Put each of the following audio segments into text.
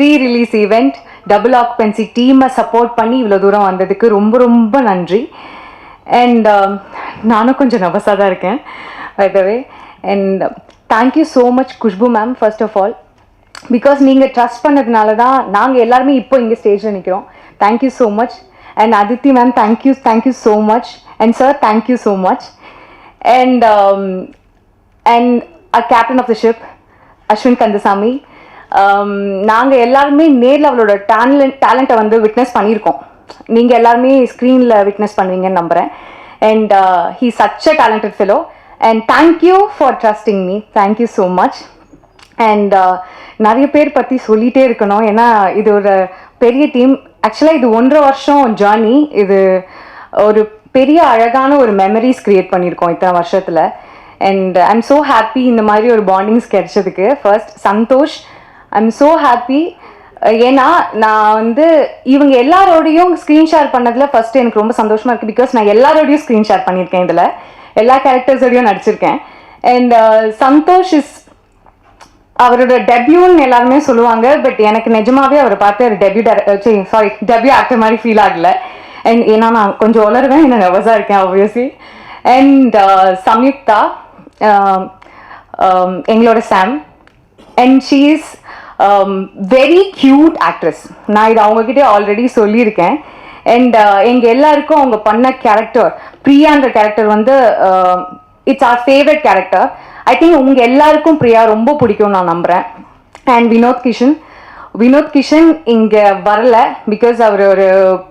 Pre-release event double occupancy டீமை support பண்ணி இவ்வளோ தூரம் வந்ததுக்கு ரொம்ப ரொம்ப நன்றி. அண்ட் நானும் கொஞ்சம் நர்வஸாக தான் இருக்கேன் by the way. And thank you so much Khushbu ma'am first of all, because நீங்கள் ட்ரஸ்ட் பண்ணதுனால தான் நாங்கள் எல்லாருமே இப்போ இங்கே ஸ்டேஜில் நிற்கிறோம். Thank you so much. And Aditi ma'am thank you so much. And sir thank you so much. And captain of the ship Ashwin Kandasamy, நாங்கள் எல்லாருமே நேரில் அவளோட டேலண்ட்டை வந்து விட்னஸ் பண்ணியிருக்கோம். நீங்கள் எல்லாருமே ஸ்க்ரீனில் விட்னஸ் பண்ணுவீங்கன்னு நம்புகிறேன். And he such a talented fellow. And thank you for trusting me. Thank you so much. And நிறைய பேர் பற்றி சொல்லிகிட்டே இருக்கணும், ஏன்னா இது ஒரு பெரிய டீம். ஆக்சுவலாக இது 1.5 வருஷம் ஜேர்னி. இது ஒரு பெரிய அழகான ஒரு மெமரிஸ் க்ரியேட் பண்ணியிருக்கோம் இத்தனை வருஷத்தில். And I am so happy இந்த மாதிரி ஒரு பாண்டிங்ஸ் கிடைச்சதுக்கு. First Santhosh, I am so happy. ஏன்னா நான் வந்து இவங்க எல்லாரோடையும் ஸ்க்ரீன் ஷேர் பண்ணதில் ஃபர்ஸ்ட் எனக்கு ரொம்ப சந்தோஷமாக இருக்குது. பிகாஸ் நான் எல்லாரோடையும் ஸ்க்ரீன் ஷேர் பண்ணியிருக்கேன், இதில் எல்லா கேரக்டர்ஸோடையும் நடிச்சிருக்கேன். அண்ட் சந்தோஷ் இஸ் அவரோட டெபியூன்னு எல்லாருமே சொல்லுவாங்க, பட் எனக்கு நிஜமாவே அவரை பார்த்து ஒரு டெபியூ ஆக்டர் மாதிரி ஃபீல் ஆகலை. அண்ட் ஏன்னா நான் கொஞ்சம் உளருவேன், என்ன நர்வஸாக இருக்கேன் ஆப்வியஸ்லி. அண்ட் சம்யுக்தா, எங்களோட Sam, and she is very cute actress. நான் இது அவங்கக்கிட்டே ஆல்ரெடி சொல்லியிருக்கேன். அண்ட் எங்கள் எல்லாருக்கும் அவங்க பண்ண கேரக்டர், பிரியான்ற கேரக்டர் வந்து it's our favourite character. I think உங்கள் எல்லாருக்கும் பிரியா ரொம்ப பிடிக்கும் நான் நம்புகிறேன். அண்ட் வினோத் கிஷன் இங்கே வரல, பிகாஸ் அவர் ஒரு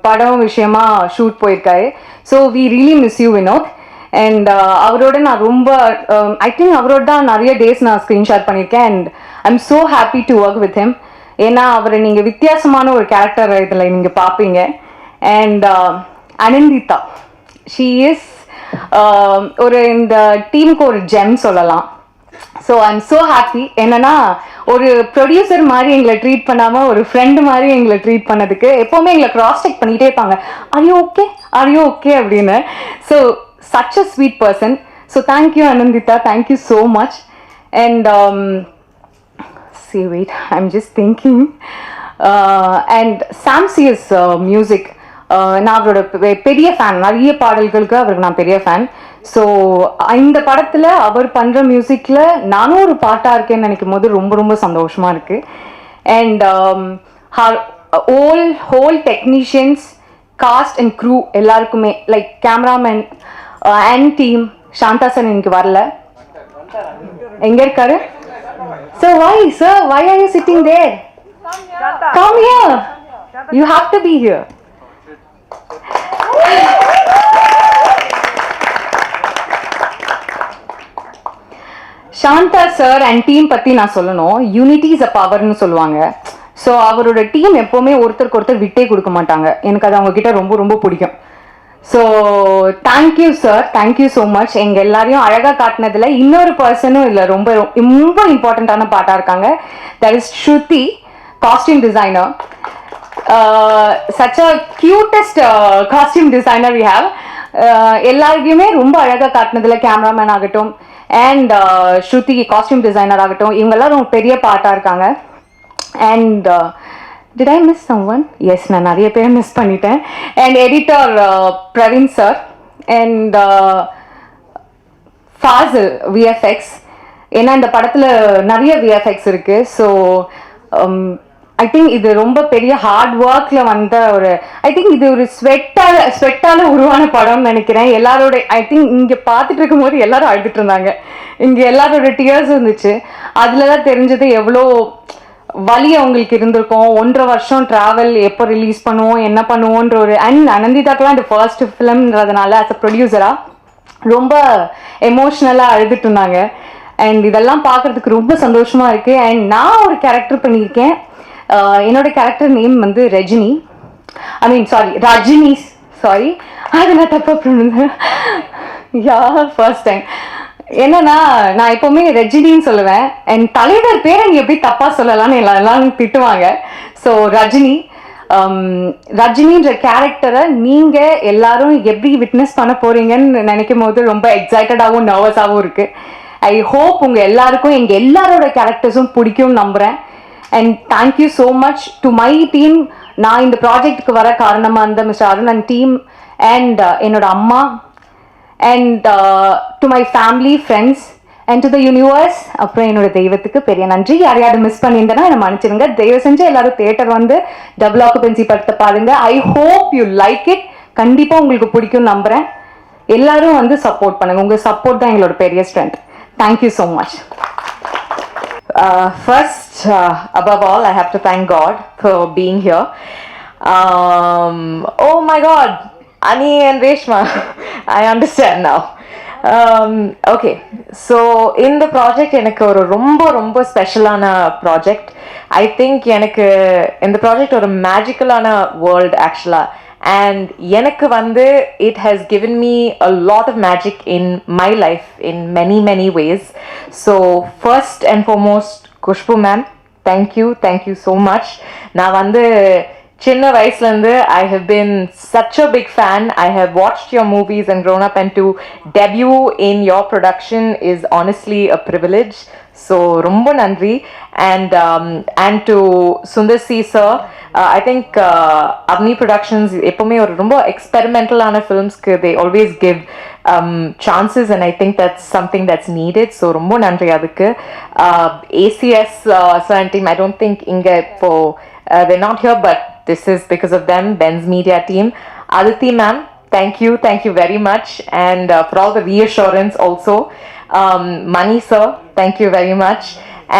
படம் விஷயமா ஷூட் போயிருக்காரு. So we really miss you Vinoth. And அவரோட நான் ரொம்ப ஐ திங்க் அவரோட தான் நிறைய டேஸ் நான் ஸ்க்ரீன் ஷேர் பண்ணியிருக்கேன். And I am so happy to work with him. ஏன்னா அவரை நீங்கள் வித்தியாசமான ஒரு கேரக்டர் இதில் நீங்கள் பார்ப்பீங்க. அண்ட் அனந்திதா, ஷீ இஸ் ஒரு இந்த டீமுக்கு ஒரு ஜெம் சொல்லலாம். So I am so happy. என்னன்னா ஒரு ப்ரொடியூசர் மாதிரி எங்களை ட்ரீட் பண்ணாமல் ஒரு ஃப்ரெண்டு மாதிரி எங்களை ட்ரீட் பண்ணதுக்கு. எப்போவுமே எங்களை கிராஸ் செக் பண்ணிகிட்டே இருப்பாங்க, ஆர் யூ ஓகே அப்படின்னு. So such a sweet person. So thank you Anandita, thank you so much. And I'm just thinking. And Sam C's music, நான் அவரோட பெரிய ஃபேன். நிறைய பாடல்களுக்கு அவருக்கு நான் பெரிய ஃபேன். ஸோ இந்த படத்தில் அவர் பண்ணுற மியூசிக்கில் நானும் ஒரு பாட்டாக இருக்கேன்னு நினைக்கும் போது ரொம்ப ரொம்ப சந்தோஷமாக இருக்குது. And whole technicians, cast and crew எல்லாருக்குமே, like cameraman and team. Shantha sir இன்னைக்கு வரல, எங்க இருக்காரு? So why are you sitting there? Come here. You have to be here. Santha sir and team பத்தி நான் சொல்லணும். யூனிட்டி இஸ் அ பவர்னு சொல்லுவாங்க. ஸோ அவரோட டீம் எப்போவுமே ஒருத்தருக்கு ஒருத்தர் விட்டே கொடுக்க மாட்டாங்க. எனக்கு அது அவங்க கிட்ட ரொம்ப ரொம்ப பிடிக்கும். So thank you sir, thank you so much. எங்கள் எல்லாரையும் அழகாக காட்டினதில் இன்னொரு பர்சனும் இல்லை, ரொம்ப ரொம்ப இம்பார்ட்டண்ட்டான பாட்டாக இருக்காங்க. That is Shruti, costume designer. Such a cutest costume designer we have. எல்லாருக்குமே ரொம்ப அழகாக காட்டினதில் கேமராமேன் ஆகட்டும் அண்ட் ஸ்ருதி காஸ்டியூம் டிசைனர் ஆகட்டும், இவங்கெல்லாம் ரொம்ப பெரிய பாட்டாக இருக்காங்க. And did I miss someone? Yes, நான் நிறைய பேரை மிஸ் பண்ணிட்டேன். And editor Praveen sir and Fazil VFX. ஏன்னா இந்த படத்தில் நிறைய விஎஃப்எக்ஸ் இருக்குது. ஸோ ஐ திங்க் இது ரொம்ப பெரிய ஹார்ட் ஒர்க்கில் வந்த ஒரு, ஐ திங்க் இது ஒரு ஸ்வெட்டால் உருவான படம்னு நினைக்கிறேன். எல்லாரோட ஐ திங்க் இங்கே பார்த்துட்டு இருக்கும் போது எல்லாரும் அழுதுட்டு இருந்தாங்க. இங்கே எல்லாரோட டியர்ஸ் இருந்துச்சு. அதில் தான் தெரிஞ்சது எவ்வளோ வலி அவங்களுக்கு இருந்திருக்கும். 1.5 வருஷம் ட்ராவல், எப்போ ரிலீஸ் பண்ணுவோம் என்ன பண்ணுவோன்ற ஒரு. அண்ட் அனந்திதாக்கெலாம் இந்த ஃபர்ஸ்ட் ஃபிலிம்ன்றதுனால ஆஸ் அ ப்ரொடியூசராக ரொம்ப எமோஷ்னலாக அழுதுட்டு இருந்தாங்க. அண்ட் இதெல்லாம் பார்க்குறதுக்கு ரொம்ப சந்தோஷமாக இருக்குது. அண்ட் நான் ஒரு கேரக்டர் பண்ணியிருக்கேன். என்னோட கேரக்டர் நேம் வந்து ரஜினி, அது நான் தப்பாக பண்ணுவேன். ஃபர்ஸ்ட் டைம் என்னன்னா நான் எப்பவுமே ரஜினின்னு சொல்லுவேன். என் தலைவர் பேரை நீ எப்படி தப்பா சொல்லலாம்னு எல்லாரும் திட்டுவாங்க. ஸோ ரஜினின்ற கேரக்டரை நீங்க எல்லாரும் எப்படி விட்னஸ் பண்ண போறீங்கன்னு நினைக்கும் போது ரொம்ப எக்ஸைட்டடாகவும் நர்வஸாகவும் இருக்கு. ஐ ஹோப் உங்க எல்லாருக்கும் எங்க எல்லாரோட கேரக்டர்ஸும் பிடிக்கும்னு நம்புறேன். And thank you so much to my team. நான் இந்த ப்ராஜெக்ட்டுக்கு வர காரணமாக இருந்த mister Arun and team, and என்னோட அம்மா, and to my family, friends, and to the universe. அப்புறம் என்னோட தெய்வத்துக்கு பெரிய நன்றி. யாரையாவது மிஸ் பண்ணியிருந்தேன்னா என்னை மன்னிச்சிருங்க. தயவு செஞ்சு எல்லாரும் தியேட்டர் வந்து டபுள் ஆக்குபென்சி படத்தை பாருங்க. I hope you like it. கண்டிப்பாக உங்களுக்கு பிடிக்கும் நம்புகிறேன். எல்லாரும் வந்து சப்போர்ட் பண்ணுங்க. உங்கள் சப்போர்ட் தான் எங்களோட பெரிய strength. Thank you so much. First, above all, I have to thank God for being here. Oh my God, Ani and Reshma, I understand now. Okay, so in the project, எனக்கு ஒரு ரொம்ப ஸ்பெஷலான project. I think எனக்கு இந்த project ஒரு மேஜிக்கலான world ஆக்சுவலாக. And எனக்கு வந்து it has given me a lot of magic in my life in many ways. So first and foremost, Kushbu ma'am, thank you so much. நான் வந்து சின்ன வயசுலேருந்து I have been such a big fan. I have watched your movies and grown up, and to debut in your production is honestly a privilege. So ரொம்ப நன்றி. And to Sundar C sir, I think Avni Productions எப்பவுமே ஒரு ரொம்ப எக்ஸ்பெரிமெண்டலான ஃபிலிம்ஸ்க்கு they always give chances, and I think that's something that's needed. So ரொம்ப நன்றி அதுக்கு. ACS sir and team, I don't think இங்க இப்போ they're not here, but this is because of them, Ben's media team. Aditi ma'am, thank you very much, and for all the reassurance also. Mani sir, thank you very much.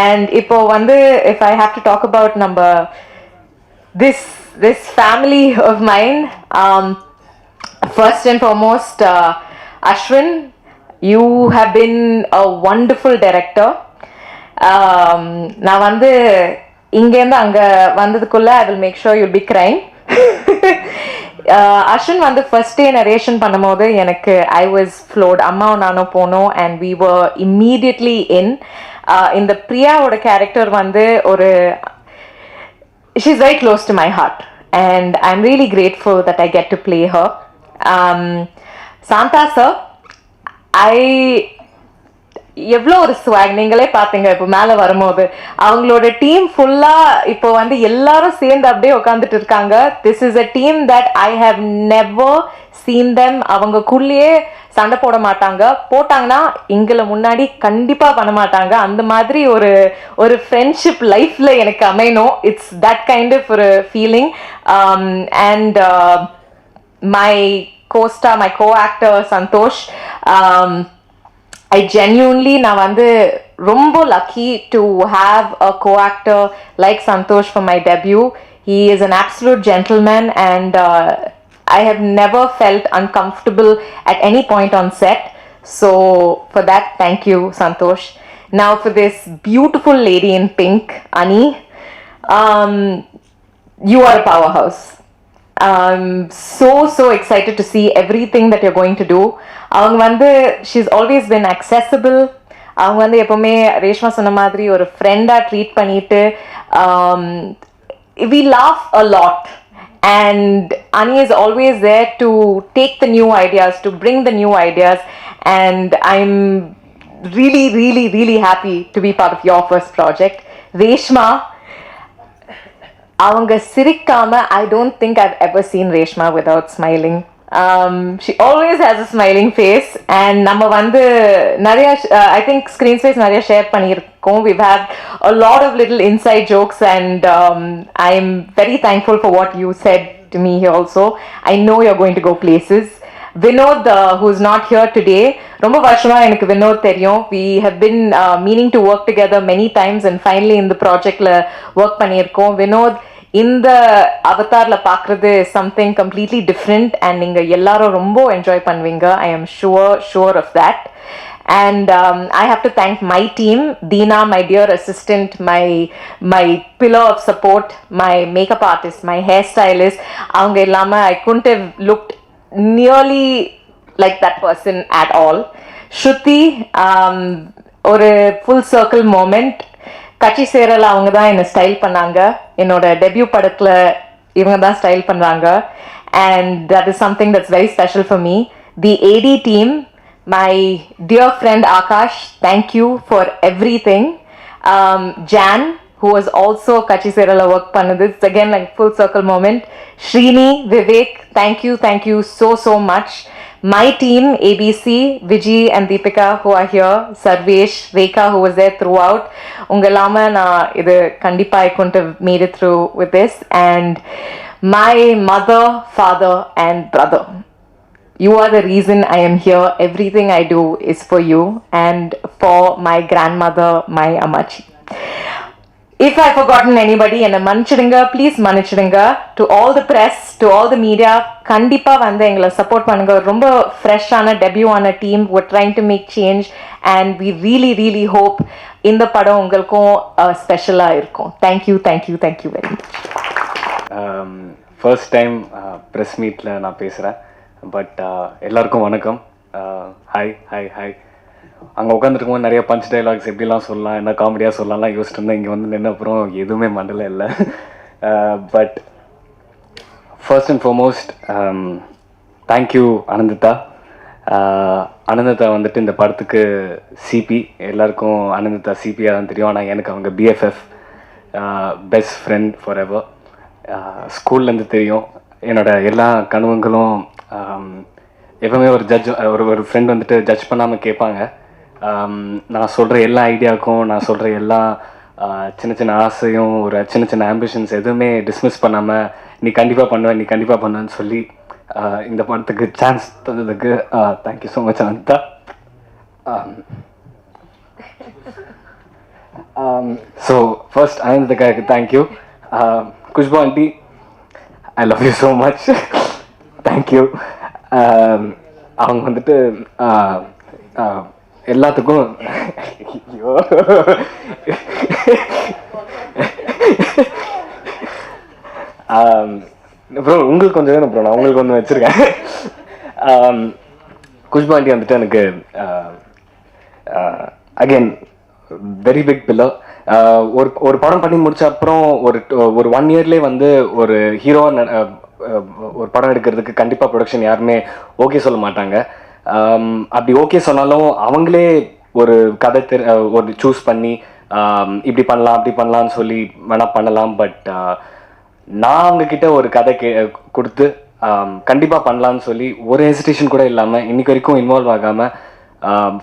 And இப்போ வந்து if I have to talk about number this family of mine, first and foremost, Ashwin, you have been a wonderful director. நான் வந்து இங்கேருந்து அங்கே வந்ததுக்குள்ள I will make sure you'll be crying. Ashwin வந்து first day narration பண்ணும்போது எனக்கு I was floored. அம்மாவும் நானும் போனோம், and we were immediately in. இந்த பிரியாவோட கேரக்டர் வந்து ஒரு she's very close to my heart, and I'm really grateful that I get to play her. Santa sir, எவ்வளோ ஒரு ஸ்வாக் நீங்களே பார்த்தீங்க. இப்போ மேலே வரும்போது அவங்களோட டீம் ஃபுல்லாக இப்போ வந்து எல்லாரும் சேர்ந்து அப்படியே உட்காந்துட்டு இருக்காங்க. This is a team that I have never seen them. அவங்கக்குள்ளேயே சண்டை போட மாட்டாங்க. போட்டாங்கன்னா எங்களை முன்னாடி கண்டிப்பாக பண்ண மாட்டாங்க. அந்த மாதிரி ஒரு ஃப்ரெண்ட்ஷிப் லைஃப்பில் எனக்கு அமையணும். இட்ஸ் தட் கைண்ட் ஆஃப் ஒரு feeling. And my co-star, my co-actor Santosh, I genuinely நான் வந்து ரொம்ப lucky to have a co-actor like Santosh for my debut. He is an absolute gentleman, and I have never felt uncomfortable at any point on set. So for that, thank you Santosh. Now for this beautiful lady in pink, Ani, you are a powerhouse. I'm so excited to see everything that you're going to do. அவங்க வந்து she's always been accessible. அவங்க வந்து எப்பவுமே ரேஷ்மா சொன்ன மாதிரி ஒரு ஃப்ரெண்டாக treat பண்ணிட்டு we laugh a lot, and Ani is always there to take the new ideas, to bring the new ideas, and I'm really happy to be part of your first project. Reshma, அவங்க சிரிக்காம I don't think I've ever seen Reshma without smiling. She always has a smiling face, and நம்ம வந்து நிறைய I think screen space நிறைய share பண்ணியிருக்கோம். We've had a lot of little inside jokes, and I'm very thankful for what you said to me here also. I know you're going to go places. Vinod, who's not here today, ரொம்ப வருஷமா எனக்கு வினோத் தெரியும். We have been meaning to work together many times, and finally இந்த ப்ராஜெக்ட்ல work பண்ணியிருக்கோம். வினோத் இந்த அவதாரில் பார்க்குறது something completely different, and நீங்கள் எல்லாரும் ரொம்ப என்ஜாய் பண்ணுவீங்க. I am sure of that. And I have to thank my team, Deena, my dear assistant, my pillar of support, my makeup artist, my hairstylist. அவங்க இல்லாமல் I couldn't have looked nearly like that person at all. Shruti, ஒரு full circle moment. கட்சி சேரல அவங்க தான் என்னை style பண்ணாங்க. என்னோட டெபியூ படத்தில் இவங்க தான் ஸ்டைல் பண்ணுறாங்க, and that is something that's very special for me. The AD team, my dear friend Akash, thank you for everything. Jan, who was also Kachi Serala work pannadu. It's again like full circle moment. Srini, Vivek, thank you so much. My team, ABC, Viji and Deepika who are here, Sarvesh, Rekha who was there throughout. Ungalama na idu kandipa I couldn't have made it through with this. And my mother, father and brother. You are the reason I am here. Everything I do is for you and for my grandmother, my Amachi. If I've forgotten anybody, and manichidunga, please manichidunga. To all the press, to all the media, kandipa vanda engala support pannunga. Romba fresh ana debut on a team. We're trying to make change and we really hope in the padam ungalkum special ah irukum. Thank you very much. First time press meet la na pesren. But எல்லாருக்கும் வணக்கம். Hi. அங்கே உட்காந்துருக்கும் போது நிறைய punch dialogues எப்படிலாம் சொல்லலாம், என்ன காமெடியாக சொல்லலாம்லாம் யோசிச்சுட்டு இருந்தேன். இங்கே வந்து நின்று அப்புறம் எதுவுமே மண்டல இல்லை. But first and foremost thank you Ananditha. Ananditha வந்துட்டு இந்த படத்துக்கு சிபி. எல்லாருக்கும் அனந்திதா சிபியாக தான் தெரியும். ஆனால் எனக்கு அவங்க BFF, best friend for ever. ஸ்கூல்லேருந்து தெரியும். என்னோட எல்லா கனவுங்களும் எப்பவுமே ஒரு ஒரு ஃப்ரெண்ட் வந்துட்டு ஜட்ஜ் பண்ணாமல் கேட்பாங்க. நான் சொல்கிற எல்லா ஐடியாவுக்கும், நான் சொல்கிற எல்லா சின்ன ஆசையும், ஒரு சின்ன ஆம்பிஷன்ஸ் எதுவுமே டிஸ்மிஸ் பண்ணாமல் நீ கண்டிப்பாக பண்ணுவேன்னு சொல்லி இந்த படத்துக்கு சான்ஸ் தந்ததுக்கு thank you so much Anantha. So first அனந்தக்காருக்கு thank you. Khushbu aunty, I love you so much. Thank you. அவங்க வந்துட்டு எல்லாத்துக்கும் ஐயோ ப்ரோ உங்களுக்கு கொஞ்சம் வேணும் ப்ரோ, நான் உங்களுக்கு ஒன்று வச்சுருக்கேன். குஷ்பு ஆண்டி வந்துட்டு எனக்கு அகெயின் வெரி பிக் பில்லர். ஒரு படம் பண்ணி முடிச்ச அப்புறம் ஒரு 1 இயர்லேயே வந்து ஒரு ஹீரோ ஒரு படம் எடுக்கிறதுக்கு கண்டிப்பாக ப்ரொடக்ஷன் யாருமே ஓகே சொல்ல மாட்டாங்க. அப்படி ஓகே சொன்னாலும் அவங்களே ஒரு கதை ஒரு சூஸ் பண்ணி இப்படி பண்ணலாம் அப்படி பண்ணலான்னு சொல்லி வேணால் பண்ணலாம். பட் நான் அவங்கக்கிட்ட ஒரு கதை கொடுத்து கண்டிப்பாக பண்ணலான்னு சொல்லி ஒரு ஹெசிடேஷன் கூட இல்லாமல் இன்னைக்கு வரைக்கும் இன்வால்வ் ஆகாமல்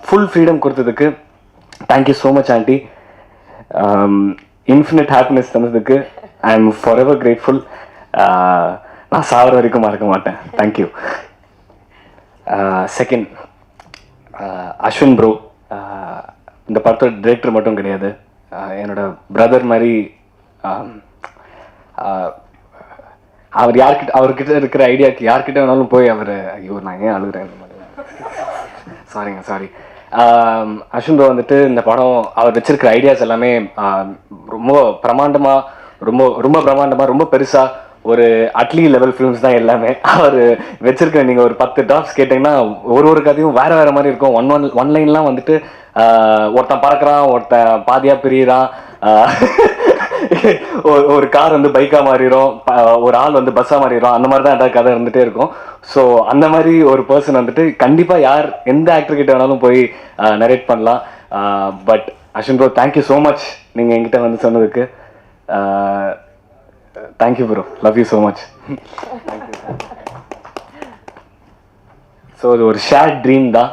ஃபுல் ஃப்ரீடம் கொடுத்ததுக்கு thank you so much aunty. Infinite happiness தந்ததுக்கு I am forever grateful. நான் சாவர வரைக்கும் மறக்க மாட்டேன். தேங்க்யூ. Second, Ashwin bro. இந்த படத்தோட டிரெக்டர் மட்டும் கிடையாது, என்னோட பிரதர் மாதிரி. அவர் அவர்கிட்ட இருக்கிற ஐடியாவுக்கு யார்கிட்ட வேணாலும் போய் அவர் ஐயோ நான் ஏன் அழுகுறேன் சாரி. அஸ்வின் ப்ரோ வந்துட்டு இந்த படம் அவர் வச்சிருக்கிற ஐடியாஸ் எல்லாமே ரொம்ப பிரமாண்டமாக, ரொம்ப பிரமாண்டமாக, ரொம்ப பெருசாக, ஒரு அட்லி லெவல் ஃபிலிம்ஸ் தான் எல்லாமே. அவர் வச்சிருக்க நீங்கள் ஒரு 10 டாப்ஸ் கேட்டிங்கன்னா ஒரு கதையும் வேறு மாதிரி இருக்கும். ஒன் லைன்லாம் வந்துட்டு ஒருத்தன் பறக்கிறான், ஒருத்தன் பாதியாக பிரியிறான், ஒரு கார் வந்து பைக்காக மாறிடும், ஒரு ஆள் வந்து பஸ்ஸாக மாறிடும், அந்த மாதிரி தான் ஏதாவது கதை இருந்துகிட்டே இருக்கும். ஸோ அந்த மாதிரி ஒரு பர்சன் வந்துட்டு கண்டிப்பாக எந்த ஆக்டர் கிட்ட வேணாலும் போய் நரேட் பண்ணலாம். But Ashwin bro thank you so much நீங்கள் என்கிட்ட வந்து சொன்னதுக்கு. Thank you bro, love you so much. So இது ஒரு ஷேர்ட் ட்ரீம் தான்,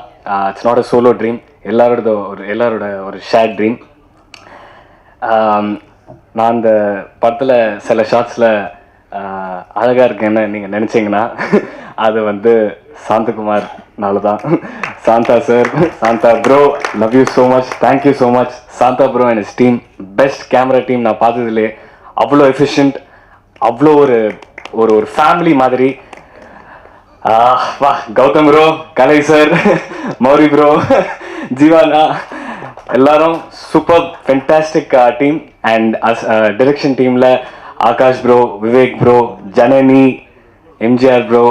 it's not a solo dream. எல்லாரோட ஒரு ஷேர்ட் ட்ரீம். நான் அந்த படத்தில் சில ஷார்ட்ஸில் அழகாக இருக்கேன்னு நீங்கள் நினச்சிங்கன்னா அது வந்து சாந்தகுமார்னால தான். Shantha sir, Shantha bro, love you so much, thank you so much. Shantha bro and his team best camera team நான் பார்த்ததுலே. அவ்வளோ எஃபிஷியன்ட், அவ்வளோ ஒரு ஃபேமிலி மாதிரி. வா Gautham bro, Kalai sir, Mauri bro, ஜீவானா, எல்லாரும் super fantastic team. And direction டீமில் Akash bro, Vivek bro, Janani, MGR bro,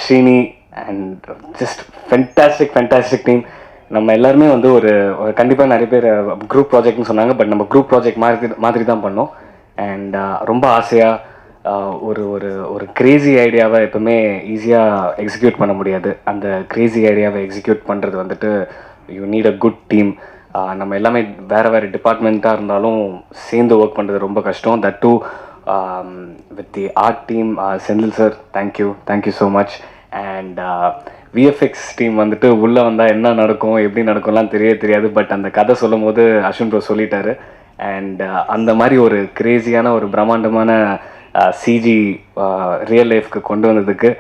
Srini, and just fantastic team. நம்ம எல்லாருமே வந்து ஒரு கண்டிப்பாக நிறைய பேர் குரூப் ப்ராஜெக்ட்னு சொன்னாங்க. பட் நம்ம குரூப் ப்ராஜெக்ட் மாதிரி தான் பண்ணோம். அண்ட் ரொம்ப ஆசையாக ஒரு கிரேசி ஐடியாவை எப்பவுமே ஈஸியாக எக்ஸிக்யூட் பண்ண முடியாது. அந்த கிரேசி ஐடியாவை எக்ஸிக்யூட் பண்ணுறது வந்துட்டு you need a good team. நம்ம எல்லாமே வேறு வேறு டிபார்ட்மெண்ட்டாக இருந்தாலும் சேர்ந்து ஒர்க் பண்ணுறது ரொம்ப கஷ்டம். That do with the art team. Senthil sir, thank you so much. And VFX team வந்துட்டு உள்ளே வந்தால் என்ன நடக்கும் எப்படி நடக்கும்லாம் தெரியாது. பட் அந்த கதை சொல்லும் போது அஸ்வின் ப்ரோ சொல்லிட்டாரு. அண்ட் அந்த மாதிரி ஒரு கிரேசியான ஒரு பிரம்மாண்டமான சிஜி ரியல் லைஃப்க்கு கொண்டு வந்ததுக்கு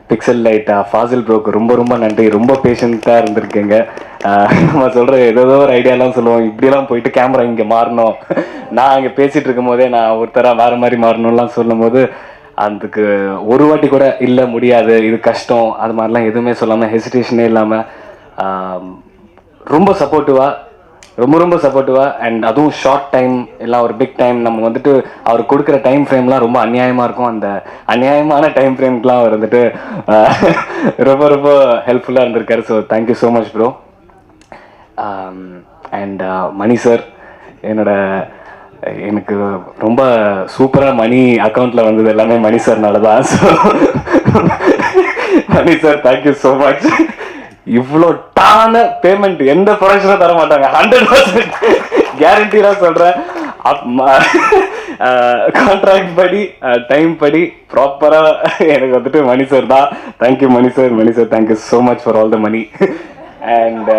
பிக்சல் லைட் ஃபாசில் ப்ரோக்கு ரொம்ப ரொம்ப நன்றி. ரொம்ப பேஷண்ட்டாக இருந்திருக்கீங்க. நம்ம சொல்கிற ஏதோ ஒரு ஐடியாலாம் சொல்லுவோம், இப்படியெல்லாம் போயிட்டு கேமரா இங்கே மாறணும், நான் அங்கே பேசிகிட்டு இருக்கும் போதே நான் ஒருத்தராக வேறு மாதிரி மாறணும்லாம் சொல்லும் போது அதுக்கு ஒரு வாட்டி கூட இல்லை முடியாது, இது கஷ்டம், அது மாதிரிலாம் எதுவுமே சொல்லாமல் ஹெசிடேஷனே இல்லாமல் ரொம்ப சப்போர்ட்டிவாக அண்ட் அதுவும் ஷார்ட் டைம் எல்லாம் ஒரு பிக் டைம் நம்ம வந்துட்டு அவர் கொடுக்குற டைம் ஃப்ரேம்லாம் ரொம்ப அநியாயமாக இருக்கும். அந்த அநியாயமான டைம் ஃப்ரேம்க்கெலாம் அவர் வந்துட்டு ரொம்ப ஹெல்ப்ஃபுல்லாக இருந்திருக்காரு. So thank you so much bro. And Mani sir, எனக்கு ரொம்ப சூப்பராக மணி அக்கௌண்ட்டில் வந்தது எல்லாமே மணி சார்னால தான். ஸோ மணி சார் தேங்க்யூ ஸோ மச். இவ்வளோ டான பேமெண்ட் எந்த ப்ரொடக்ஷனும் தர மாட்டாங்க, 100% கேரண்டியாக சொல்கிறேன். கான்ட்ராக்ட் படி டைம் படி ப்ராப்பராக எனக்கு வந்துட்டு மணி சார் தான். Thank you Mani sir thank you so much for all the money. And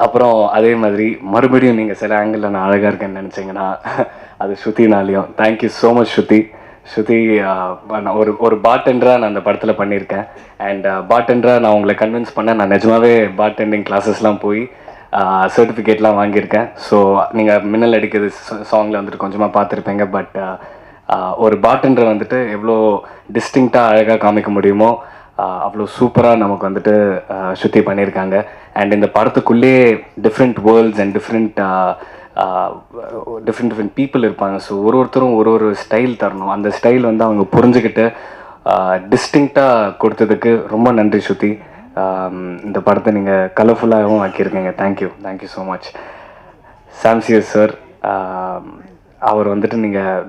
அப்புறம் அதே மாதிரி மறுபடியும் நீங்கள் சில ஆங்கிளில் நான் அழகாக இருக்கேன்னு நினச்சிங்கன்னா அது ஸ்ருதினாலையும். தேங்க்யூ ஸோ மச் ஸ்ருதி. நான் ஒரு பார்டெண்டராக நான் அந்த படத்தில் பண்ணியிருக்கேன். அண்ட் பார்டெண்டராக நான் உங்களை கன்வின்ஸ் பண்ணேன். நான் நிஜமாவே பார்டெண்டிங் கிளாஸஸ்லாம் போய் சர்டிஃபிகேட்லாம் வாங்கியிருக்கேன். ஸோ நீங்கள் மின்னல் அடிக்கிறது சாங்கில் வந்துட்டு கொஞ்சமாக பார்த்துருப்பீங்க. பட் ஒரு பார்டெண்டரை வந்துட்டு எவ்வளோ டிஸ்டிங்க்டாக அழகாக காமிக்க முடியுமோ அவ்வளோ சூப்பராக நமக்கு வந்துட்டு ஸ்ருதி பண்ணியிருக்காங்க. அண்ட் இந்த படத்துக்குள்ளேயே different worlds and different people இருப்பாங்க. ஸோ ஒருத்தரும் ஒரு ஸ்டைல் தரணும். அந்த ஸ்டைல் வந்து அவங்க புரிஞ்சுக்கிட்டு டிஸ்டிங்க்டாக கொடுத்ததுக்கு ரொம்ப நன்றி ஸ்ருதி. இந்த படத்தை நீங்கள் கலர்ஃபுல்லாகவும் ஆக்கியிருக்கீங்க. Thank you so much. சாம்சியஸ் சார், அவர் வந்துட்டு நீங்கள்